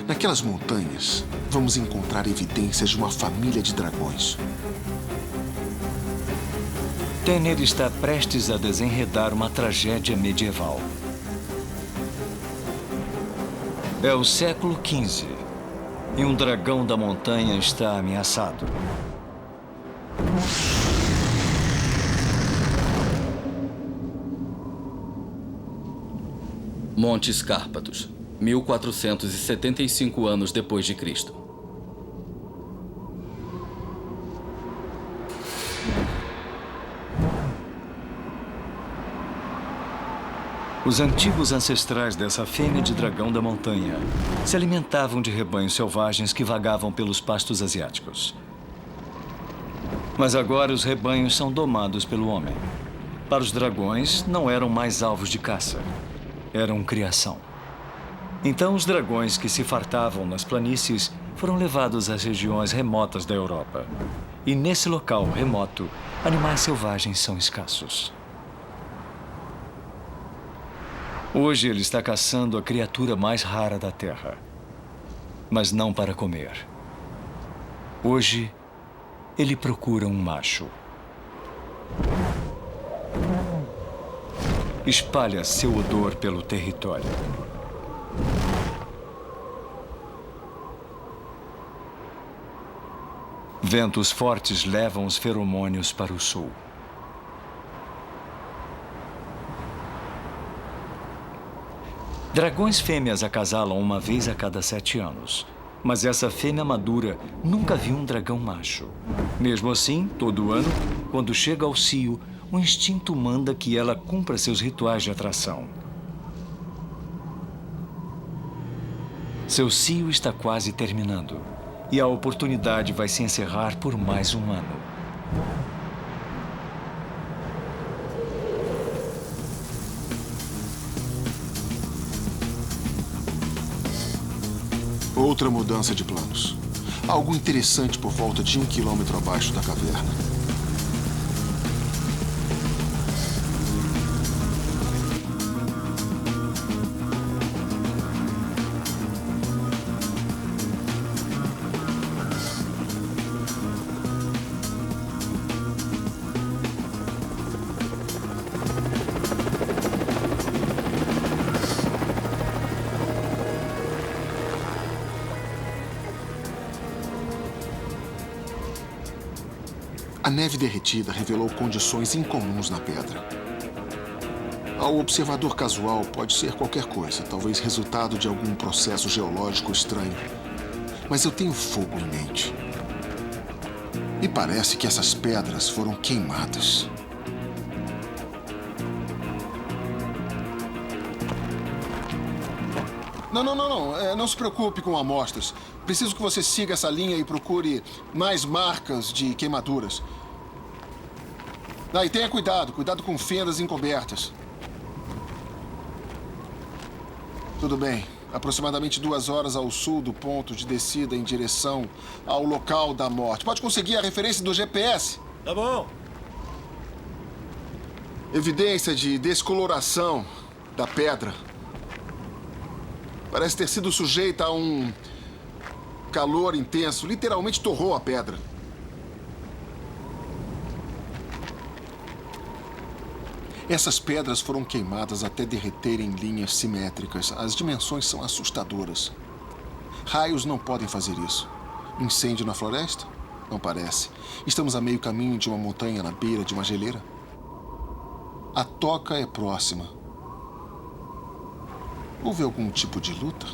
Naquelas montanhas, vamos encontrar evidências de uma família de dragões. Tanner está prestes a desenredar uma tragédia medieval. É o século XV e um dragão da montanha está ameaçado. Montes Cárpatos, 1475 anos depois de Cristo. Os antigos ancestrais dessa fêmea de dragão da montanha se alimentavam de rebanhos selvagens que vagavam pelos pastos asiáticos. Mas agora os rebanhos são domados pelo homem. Para os dragões, não eram mais alvos de caça. Eram criação. Então, os dragões que se fartavam nas planícies foram levados às regiões remotas da Europa. E nesse local remoto, animais selvagens são escassos. Hoje ele está caçando a criatura mais rara da Terra. Mas não para comer. Hoje, ele procura um macho. Espalha seu odor pelo território. Ventos fortes levam os feromônios para o sul. Dragões fêmeas acasalam uma vez a cada 7 anos. Mas essa fêmea madura nunca viu um dragão macho. Mesmo assim, todo ano, quando chega ao cio, o instinto manda que ela cumpra seus rituais de atração. Seu cio está quase terminando. E a oportunidade vai se encerrar por mais um ano. Outra mudança de planos. Algo interessante por volta de 1 quilômetro abaixo da caverna. A neve derretida revelou condições incomuns na pedra. Ao observador casual, pode ser qualquer coisa, talvez resultado de algum processo geológico estranho. Mas eu tenho fogo em mente. E parece que essas pedras foram queimadas. Não. Não se preocupe com amostras. Preciso que você siga essa linha e procure mais marcas de queimaduras. E tenha cuidado com fendas encobertas. Tudo bem. Aproximadamente 2 horas ao sul do ponto de descida em direção ao local da morte. Pode conseguir a referência do GPS? Tá bom. Evidência de descoloração da pedra. Parece ter sido sujeita a um calor intenso. Literalmente torrou a pedra. Essas pedras foram queimadas até derreterem em linhas simétricas. As dimensões são assustadoras. Raios não podem fazer isso. Incêndio na floresta? Não parece. Estamos a meio caminho de uma montanha na beira de uma geleira. A toca é próxima. Houve algum tipo de luta?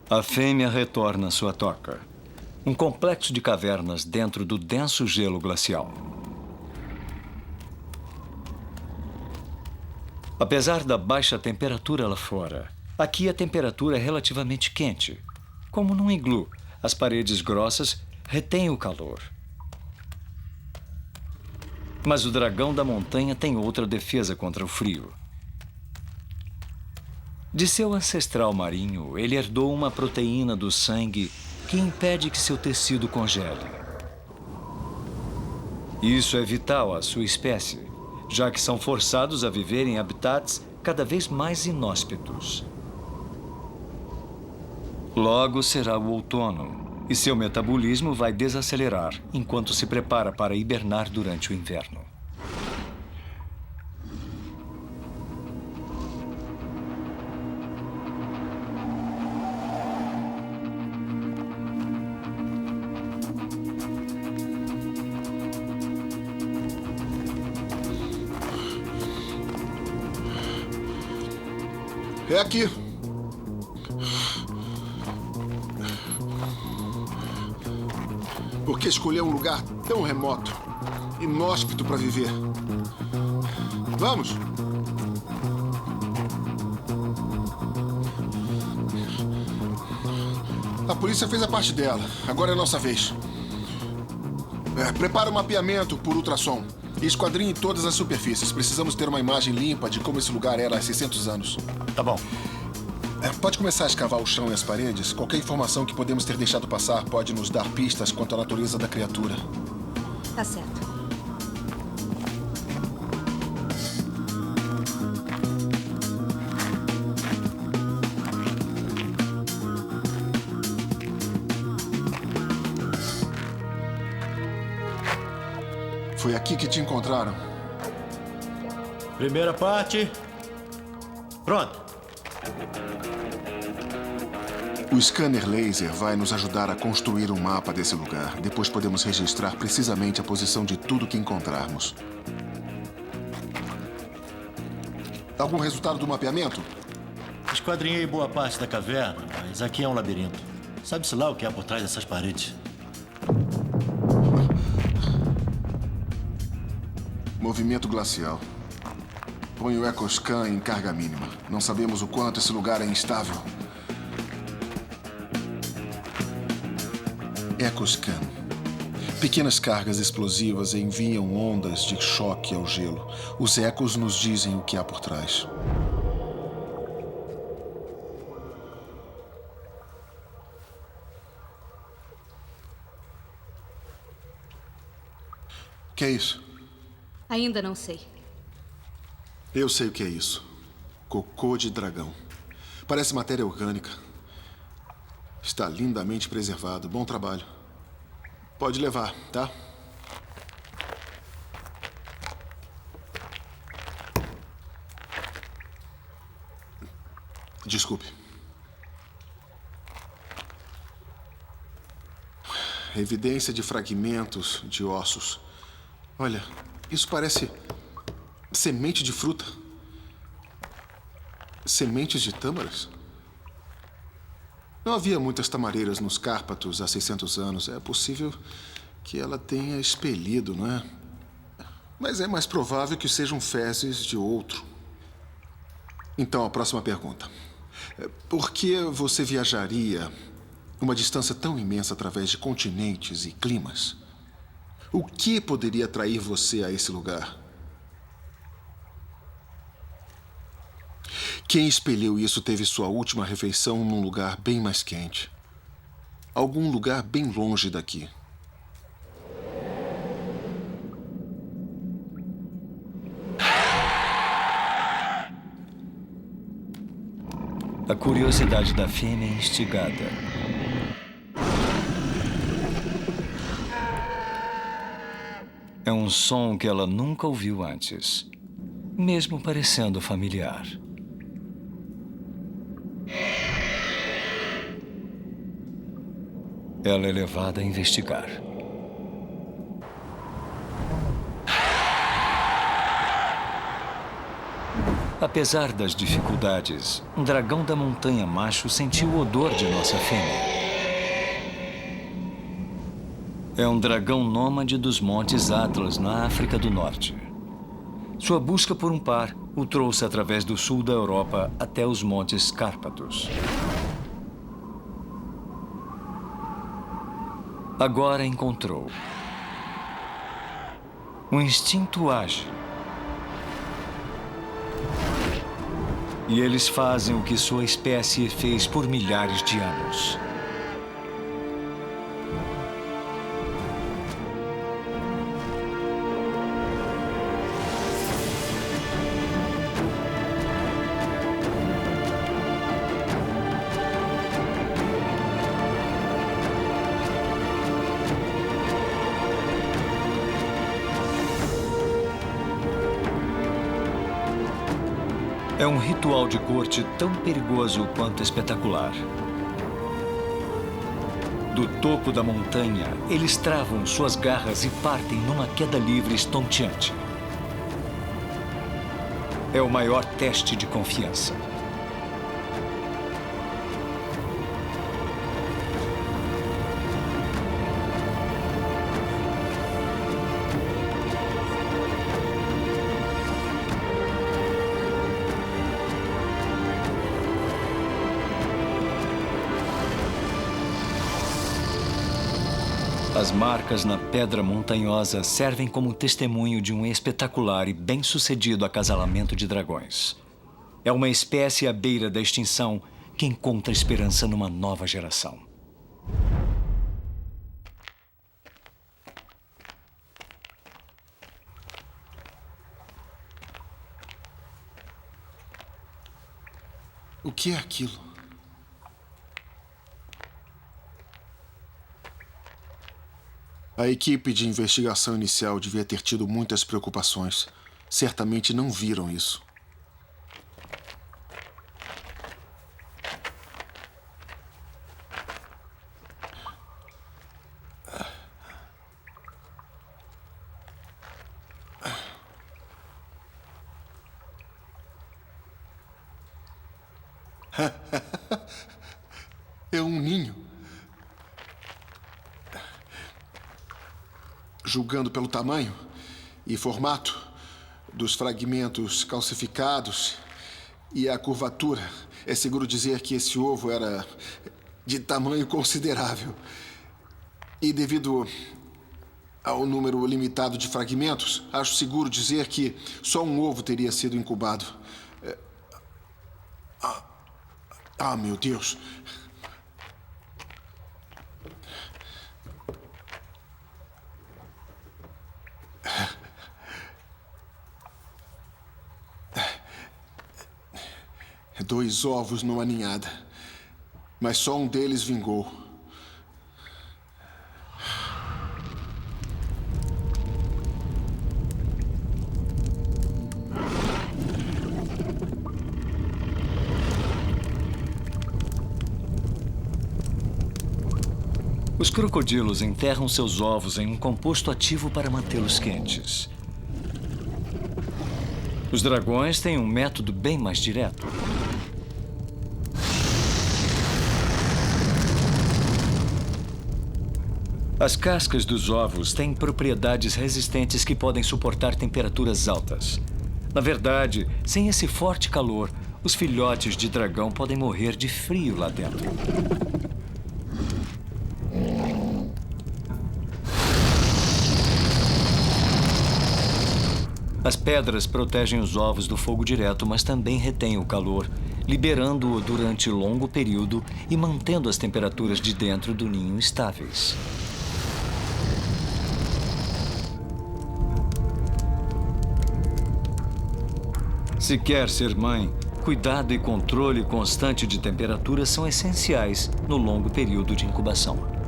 A fêmea retorna à sua toca. Um complexo de cavernas dentro do denso gelo glacial. Apesar da baixa temperatura lá fora, aqui a temperatura é relativamente quente. Como num iglu, as paredes grossas retêm o calor. Mas o dragão da montanha tem outra defesa contra o frio. De seu ancestral marinho, ele herdou uma proteína do sangue que impede que seu tecido congele. Isso é vital à sua espécie, já que são forçados a viver em habitats cada vez mais inóspitos. Logo será o outono, e seu metabolismo vai desacelerar enquanto se prepara para hibernar durante o inverno. É aqui. Por que escolher um lugar tão remoto, inóspito para viver? Vamos! A polícia fez a parte dela. Agora é a nossa vez. Prepara o mapeamento por ultrassom. E esquadrinhe todas as superfícies. Precisamos ter uma imagem limpa de como esse lugar era há 600 anos. Tá bom. Pode começar a escavar o chão e as paredes. Qualquer informação que podemos ter deixado passar pode nos dar pistas quanto à natureza da criatura. Tá certo. Foi aqui que te encontraram. Primeira parte. Pronto. O scanner laser vai nos ajudar a construir um mapa desse lugar. Depois podemos registrar precisamente a posição de tudo que encontrarmos. Algum resultado do mapeamento? Esquadrinhei boa parte da caverna, mas aqui é um labirinto. Sabe-se lá o que há por trás dessas paredes? Movimento glacial. Põe o EcoScan em carga mínima. Não sabemos o quanto esse lugar é instável. EcoScan. Pequenas cargas explosivas enviam ondas de choque ao gelo. Os ecos nos dizem o que há por trás. O que é isso? Ainda não sei. Eu sei o que é isso. Cocô de dragão. Parece matéria orgânica. Está lindamente preservado. Bom trabalho. Pode levar, tá? Desculpe. Evidência de fragmentos de ossos. Olha, isso parece semente de fruta. Sementes de tâmaras? Não havia muitas tamareiras nos Cárpatos há 600 anos. É possível que ela tenha expelido, não é? Mas é mais provável que sejam fezes de outro. Então, a próxima pergunta. Por que você viajaria uma distância tão imensa através de continentes e climas? O que poderia atrair você a esse lugar? Quem expeliu isso teve sua última refeição num lugar bem mais quente. Algum lugar bem longe daqui. A curiosidade da fêmea é instigada. É um som que ela nunca ouviu antes, mesmo parecendo familiar. Ela é levada a investigar. Apesar das dificuldades, um dragão da montanha macho sentiu o odor de nossa fêmea. É um dragão nômade dos Montes Atlas, na África do Norte. Sua busca por um par o trouxe através do sul da Europa até os Montes Cárpatos. Agora encontrou. O instinto age. E eles fazem o que sua espécie fez por milhares de anos. É um ritual de corte tão perigoso quanto espetacular. Do topo da montanha, eles travam suas garras e partem numa queda livre estonteante. É o maior teste de confiança. As marcas na pedra montanhosa servem como testemunho de um espetacular e bem-sucedido acasalamento de dragões. É uma espécie à beira da extinção que encontra esperança numa nova geração. O que é aquilo? A equipe de investigação inicial devia ter tido muitas preocupações. Certamente não viram isso. É um ninho. Julgando pelo tamanho e formato dos fragmentos calcificados e a curvatura, é seguro dizer que esse ovo era de tamanho considerável. E devido ao número limitado de fragmentos, acho seguro dizer que só um ovo teria sido incubado. Meu Deus! 2 ovos numa ninhada, mas só um deles vingou. Os crocodilos enterram seus ovos em um composto ativo para mantê-los quentes. Os dragões têm um método bem mais direto. As cascas dos ovos têm propriedades resistentes que podem suportar temperaturas altas. Na verdade, sem esse forte calor, os filhotes de dragão podem morrer de frio lá dentro. As pedras protegem os ovos do fogo direto, mas também retêm o calor, liberando-o durante longo período e mantendo as temperaturas de dentro do ninho estáveis. Se quer ser mãe, cuidado e controle constante de temperatura são essenciais no longo período de incubação.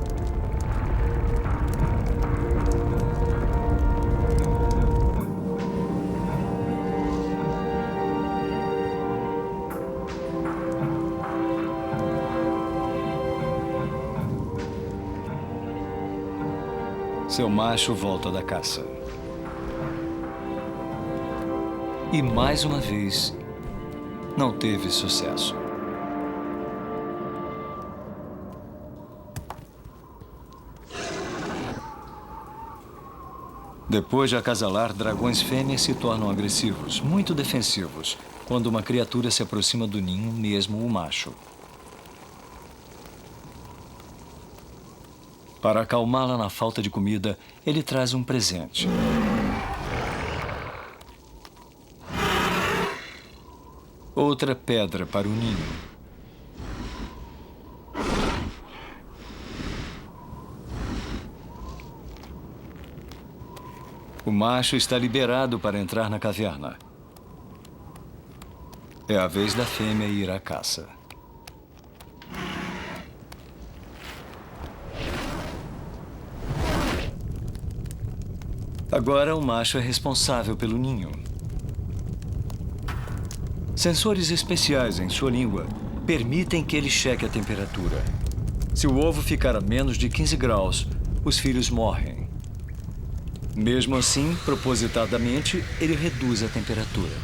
Seu macho volta da caça. E mais uma vez, não teve sucesso. Depois de acasalar, dragões fêmeas se tornam agressivos, muito defensivos, quando uma criatura se aproxima do ninho, mesmo o macho. Para acalmá-la na falta de comida, ele traz um presente. Outra pedra para o ninho. O macho está liberado para entrar na caverna. É a vez da fêmea ir à caça. Agora, o macho é responsável pelo ninho. Sensores especiais em sua língua permitem que ele cheque a temperatura. Se o ovo ficar a menos de 15 graus, os filhos morrem. Mesmo assim, propositadamente, ele reduz a temperatura.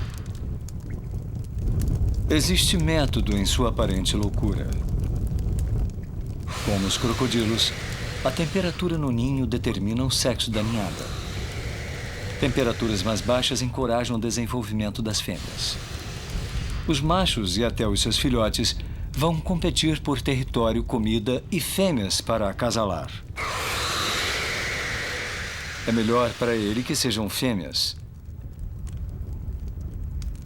Existe método em sua aparente loucura. Como os crocodilos, a temperatura no ninho determina o sexo da ninhada. Temperaturas mais baixas encorajam o desenvolvimento das fêmeas. Os machos e até os seus filhotes vão competir por território, comida e fêmeas para acasalar. É melhor para ele que sejam fêmeas.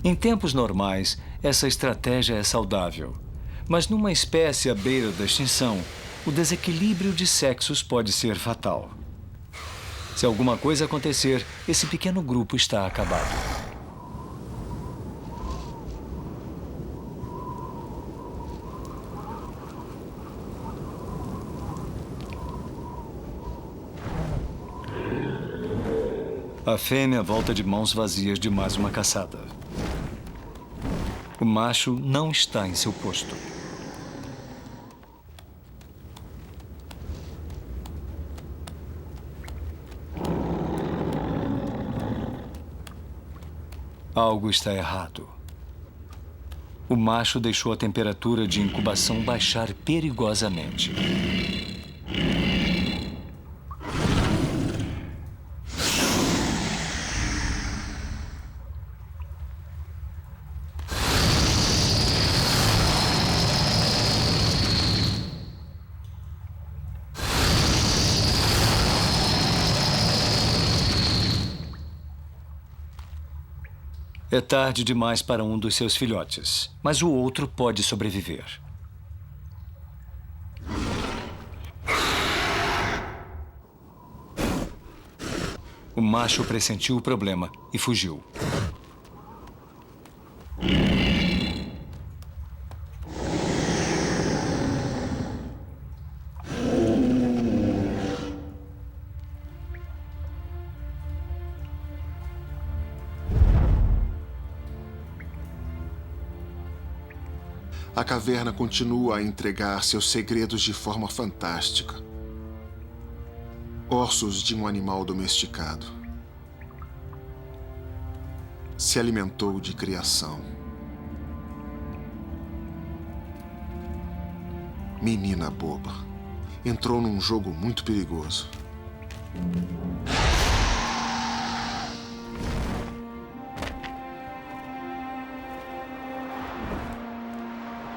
Em tempos normais, essa estratégia é saudável. Mas numa espécie à beira da extinção, o desequilíbrio de sexos pode ser fatal. Se alguma coisa acontecer, esse pequeno grupo está acabado. A fêmea volta de mãos vazias de mais uma caçada. O macho não está em seu posto. Algo está errado. O macho deixou a temperatura de incubação baixar perigosamente. É tarde demais para um dos seus filhotes, mas o outro pode sobreviver. O macho pressentiu o problema e fugiu. A caverna continua a entregar seus segredos de forma fantástica. Ossos de um animal domesticado. Se alimentou de criação. Menina boba. Entrou num jogo muito perigoso.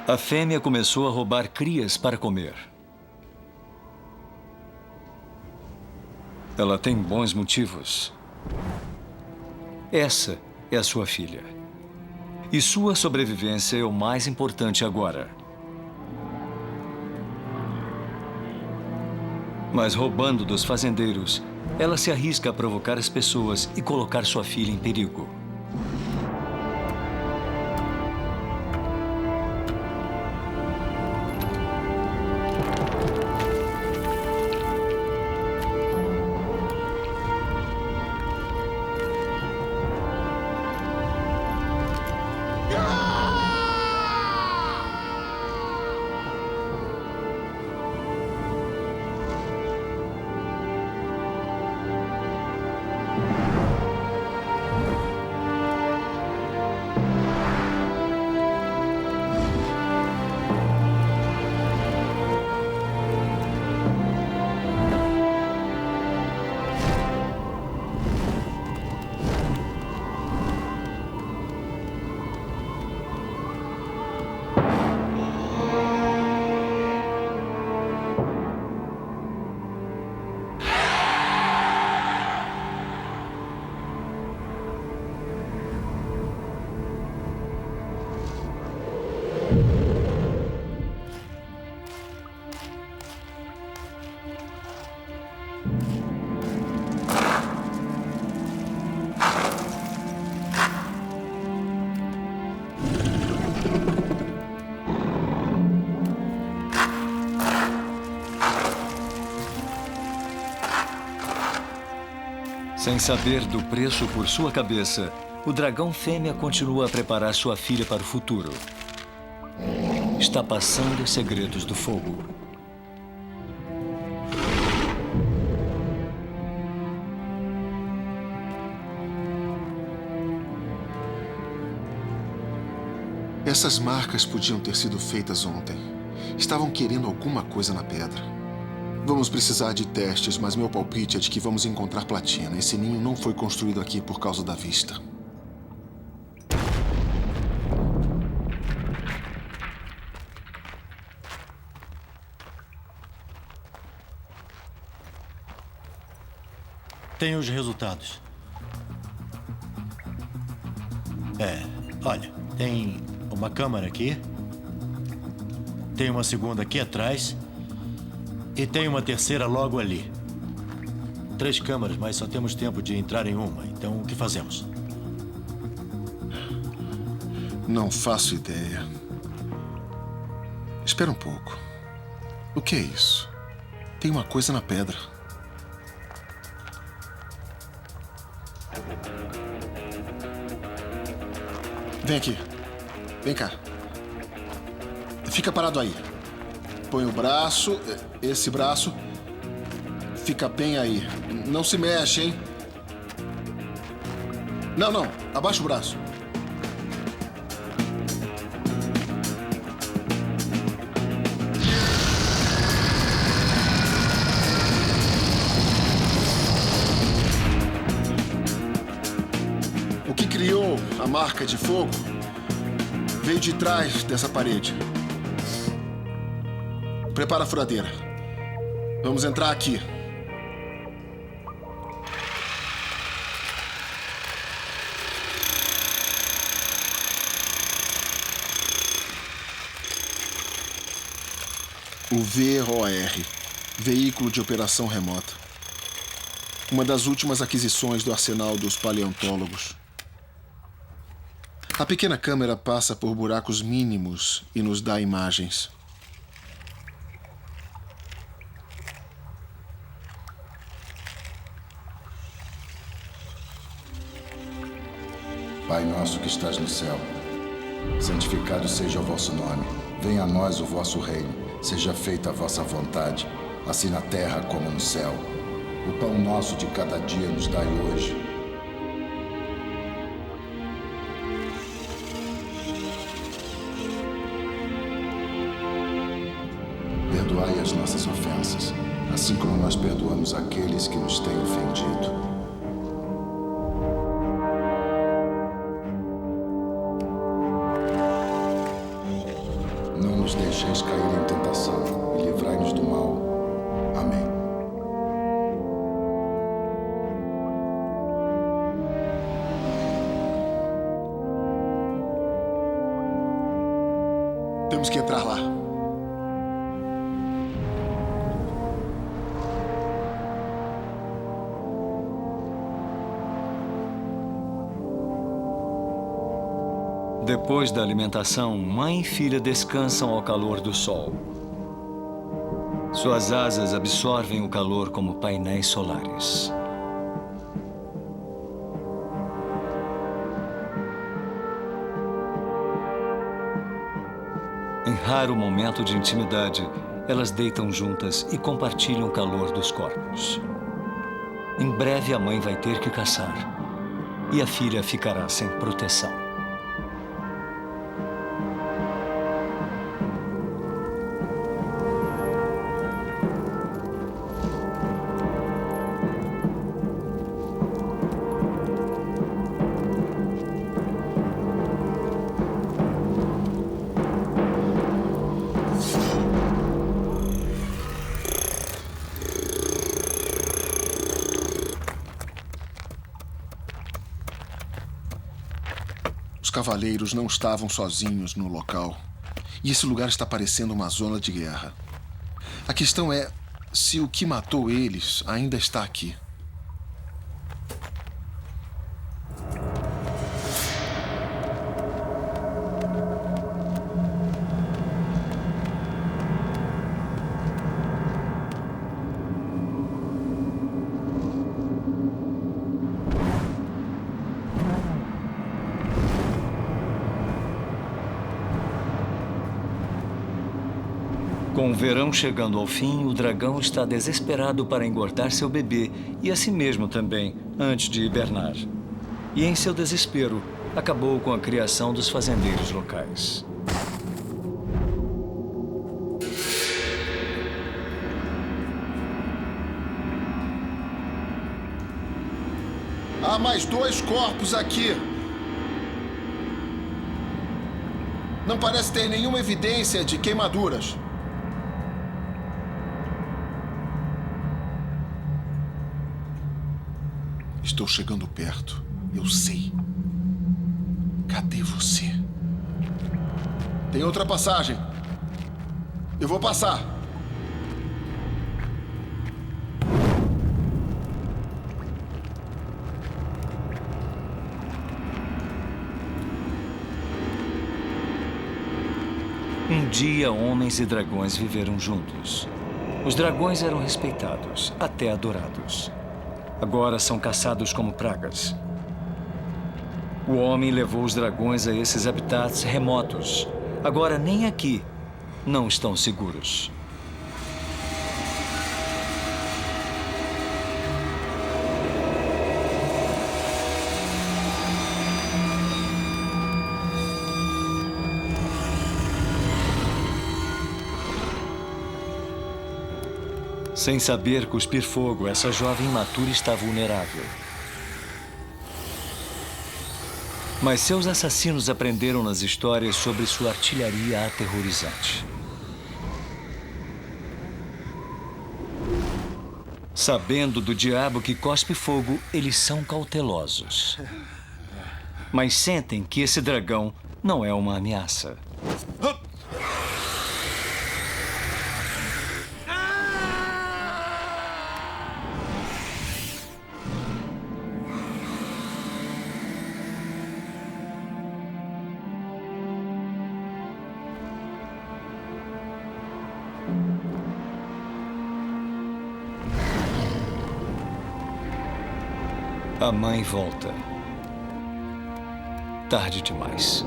A fêmea começou a roubar crias para comer. Ela tem bons motivos. Essa é a sua filha. E sua sobrevivência é o mais importante agora. Mas roubando dos fazendeiros, ela se arrisca a provocar as pessoas e colocar sua filha em perigo. Sem saber do preço por sua cabeça, o dragão fêmea continua a preparar sua filha para o futuro. Está passando os segredos do fogo. Essas marcas podiam ter sido feitas ontem. Estavam querendo alguma coisa na pedra. Vamos precisar de testes, mas meu palpite é de que vamos encontrar platina. Esse ninho não foi construído aqui por causa da vista. Tem os resultados. Olha, tem uma câmara aqui. Tem uma segunda aqui atrás. E tem uma terceira logo ali. 3 câmaras, mas só temos tempo de entrar em uma. Então, o que fazemos? Não faço ideia. Espera um pouco. O que é isso? Tem uma coisa na pedra. Vem aqui. Vem cá. Fica parado aí. Põe o braço, esse braço. Fica bem aí. Não se mexe, hein? Não. Abaixa o braço. O que criou a marca de fogo veio de trás dessa parede. Prepara a furadeira. Vamos entrar aqui. O VOR, Veículo de Operação Remota. Uma das últimas aquisições do arsenal dos paleontólogos. A pequena câmera passa por buracos mínimos e nos dá imagens. Pai nosso que estás no céu, santificado seja o vosso nome. Venha a nós o vosso reino, seja feita a vossa vontade, assim na terra como no céu. O pão nosso de cada dia nos dai hoje. Perdoai as nossas ofensas, assim como nós perdoamos aqueles que nos têm ofendido. Não nos deixeis cair em tentação e livrai-nos do mal. Amém. Temos que entrar lá. Depois da alimentação, mãe e filha descansam ao calor do sol. Suas asas absorvem o calor como painéis solares. Em raro momento de intimidade, elas deitam juntas e compartilham o calor dos corpos. Em breve, a mãe vai ter que caçar e a filha ficará sem proteção. Os cavaleiros não estavam sozinhos no local. E esse lugar está parecendo uma zona de guerra. A questão é se o que matou eles ainda está aqui. Com o verão chegando ao fim, o dragão está desesperado para engordar seu bebê e a si mesmo também, antes de hibernar. E em seu desespero, acabou com a criação dos fazendeiros locais. Há mais 2 corpos aqui. Não parece ter nenhuma evidência de queimaduras. Estou chegando perto. Eu sei. Cadê você? Tem outra passagem. Eu vou passar. Um dia, homens e dragões viveram juntos. Os dragões eram respeitados, até adorados. Agora são caçados como pragas. O homem levou os dragões a esses habitats remotos. Agora nem aqui não estão seguros. Sem saber cuspir fogo, essa jovem imatura está vulnerável. Mas seus assassinos aprenderam nas histórias sobre sua artilharia aterrorizante. Sabendo do diabo que cospe fogo, eles são cautelosos. Mas sentem que esse dragão não é uma ameaça. A mãe volta. Tarde demais.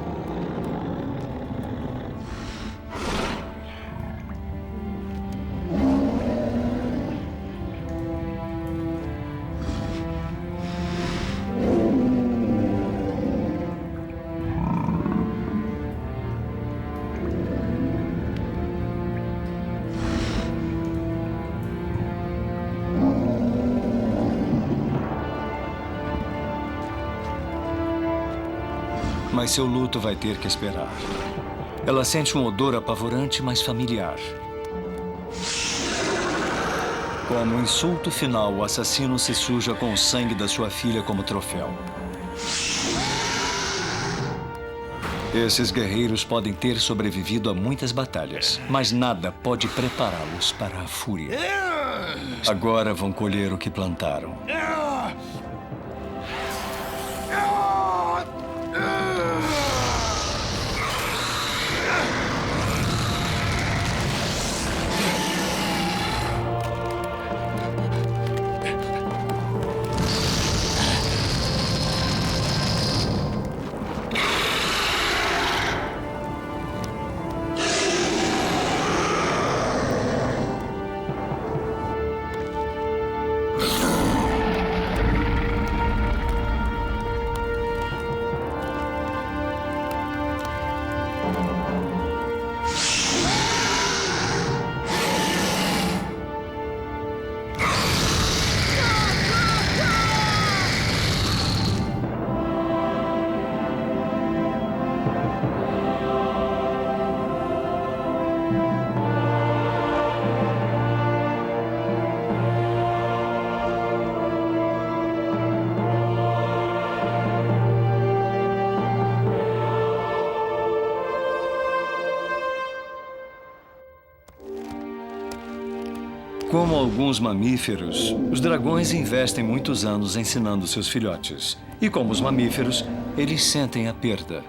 mas seu luto vai ter que esperar. Ela sente um odor apavorante, mas familiar. Como insulto final, o assassino se suja com o sangue da sua filha como troféu. Esses guerreiros podem ter sobrevivido a muitas batalhas, mas nada pode prepará-los para a fúria. Agora vão colher o que plantaram. Como alguns mamíferos, os dragões investem muitos anos ensinando seus filhotes. E como os mamíferos, eles sentem a perda.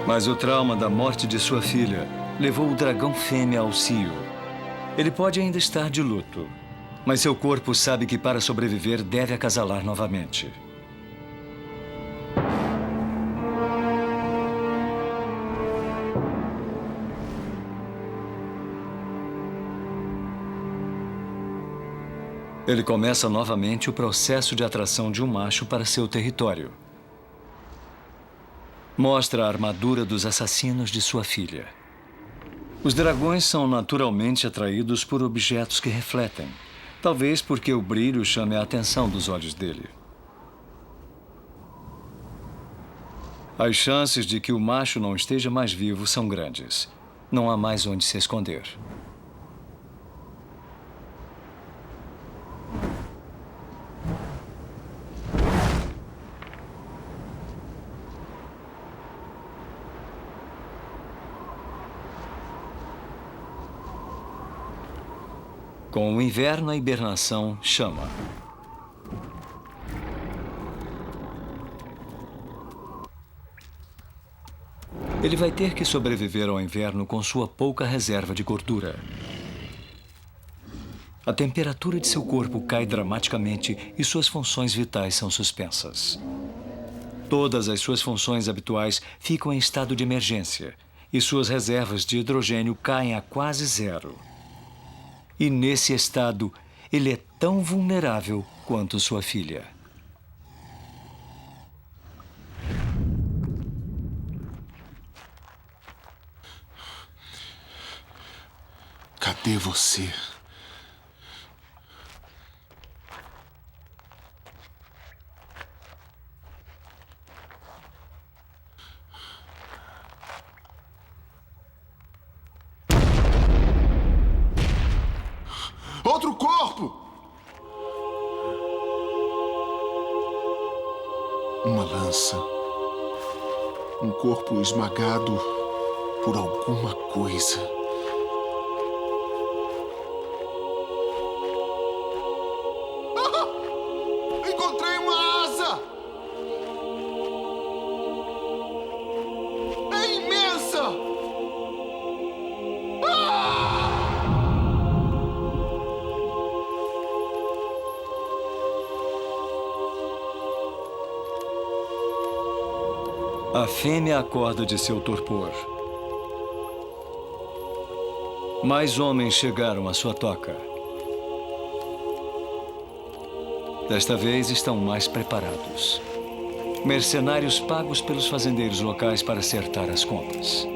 Mas o trauma da morte de sua filha levou o dragão fêmea ao cio. Ele pode ainda estar de luto, mas seu corpo sabe que para sobreviver deve acasalar novamente. Ele começa novamente o processo de atração de um macho para seu território. Mostra a armadura dos assassinos de sua filha. Os dragões são naturalmente atraídos por objetos que refletem. Talvez porque o brilho chame a atenção dos olhos dele. As chances de que o macho não esteja mais vivo são grandes. Não há mais onde se esconder. Com o inverno, a hibernação chama. Ele vai ter que sobreviver ao inverno com sua pouca reserva de gordura. A temperatura de seu corpo cai dramaticamente e suas funções vitais são suspensas. Todas as suas funções habituais ficam em estado de emergência e suas reservas de hidrogênio caem a quase zero. E nesse estado, ele é tão vulnerável quanto sua filha. Cadê você? Outro corpo! Uma lança. Um corpo esmagado por alguma coisa. Ah! Encontrei uma asa! É imensa! A fêmea acorda de seu torpor. Mais homens chegaram à sua toca. Desta vez estão mais preparados. Mercenários pagos pelos fazendeiros locais para acertar as contas.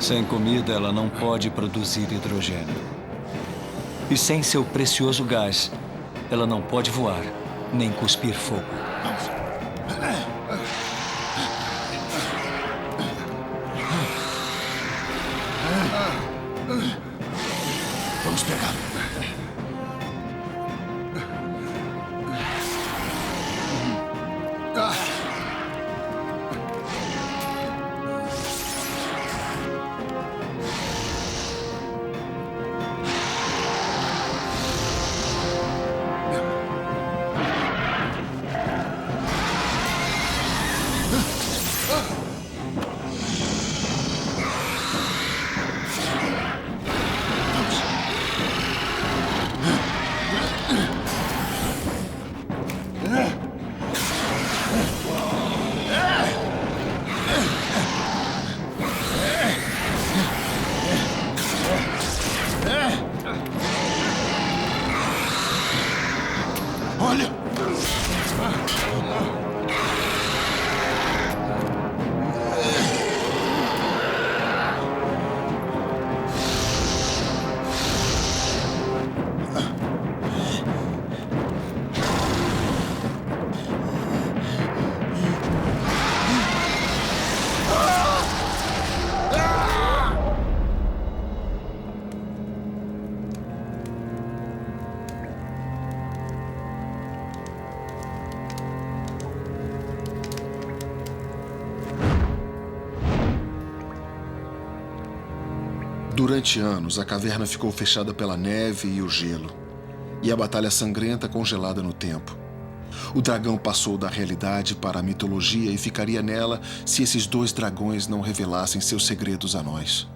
Sem comida, ela não pode produzir hidrogênio. E sem seu precioso gás, ela não pode voar, nem cuspir fogo. Vamos pegar. Olha! Durante anos, a caverna ficou fechada pela neve e o gelo, e a batalha sangrenta congelada no tempo. O dragão passou da realidade para a mitologia e ficaria nela se esses dois dragões não revelassem seus segredos a nós.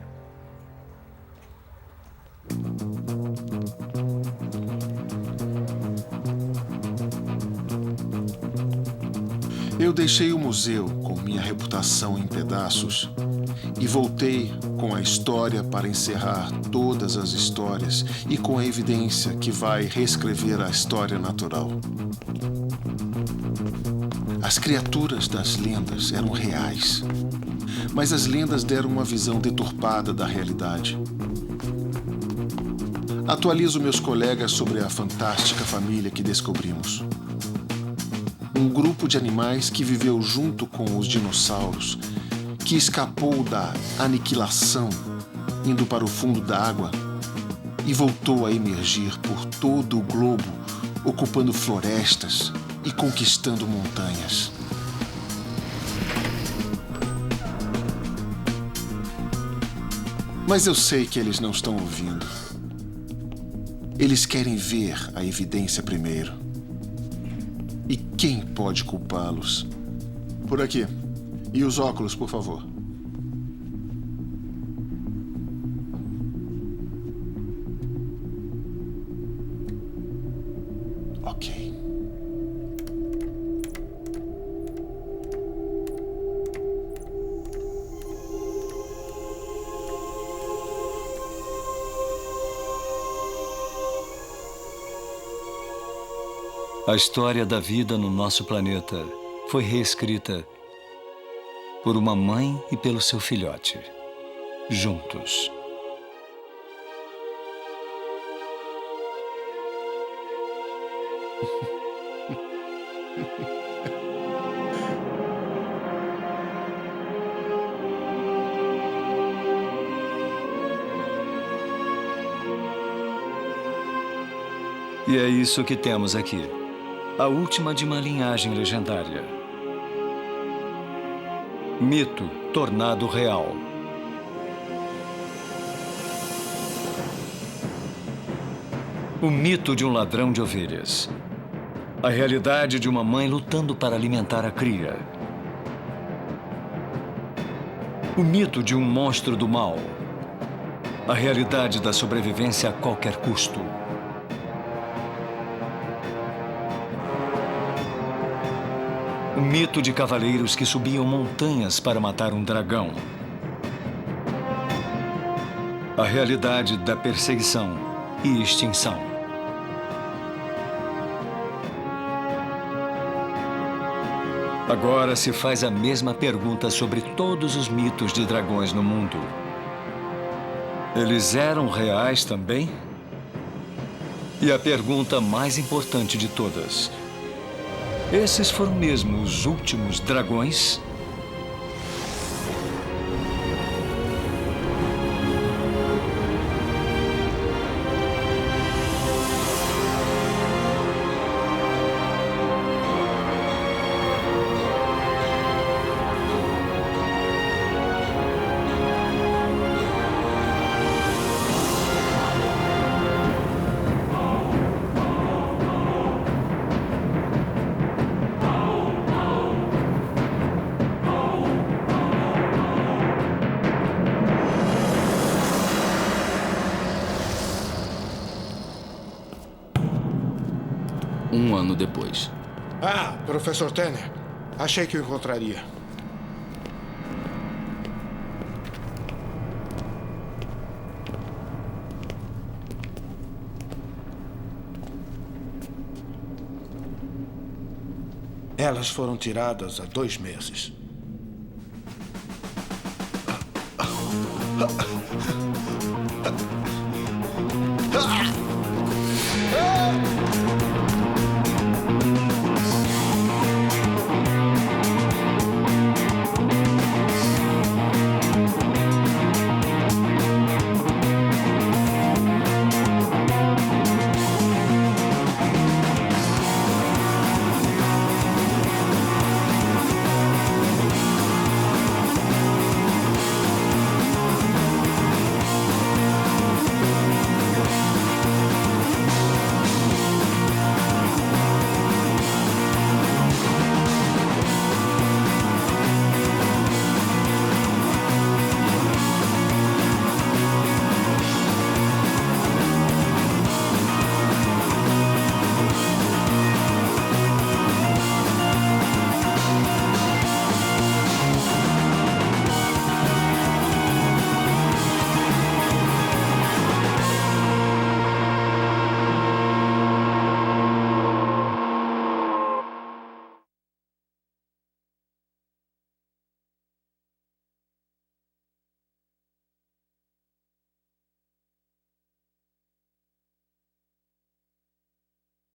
Eu deixei o museu com minha reputação em pedaços e voltei com a história para encerrar todas as histórias e com a evidência que vai reescrever a história natural. As criaturas das lendas eram reais, mas as lendas deram uma visão deturpada da realidade. Atualizo meus colegas sobre a fantástica família que descobrimos. Um grupo de animais que viveu junto com os dinossauros, que escapou da aniquilação, indo para o fundo da água, e voltou a emergir por todo o globo, ocupando florestas e conquistando montanhas. Mas eu sei que eles não estão ouvindo. Eles querem ver a evidência primeiro. E quem pode culpá-los? Por aqui. E os óculos, por favor. Ok. A história da vida no nosso planeta foi reescrita por uma mãe e pelo seu filhote, juntos. E é isso que temos aqui. A última de uma linhagem legendária. Mito tornado real. O mito de um ladrão de ovelhas. A realidade de uma mãe lutando para alimentar a cria. O mito de um monstro do mal. A realidade da sobrevivência a qualquer custo. O mito de cavaleiros que subiam montanhas para matar um dragão. A realidade da perseguição e extinção. Agora se faz a mesma pergunta sobre todos os mitos de dragões no mundo. Eles eram reais também? E a pergunta mais importante de todas: esses foram mesmo os últimos dragões? Um ano depois. Ah, Professor Tanner. Achei que o encontraria. Elas foram tiradas há 2 meses.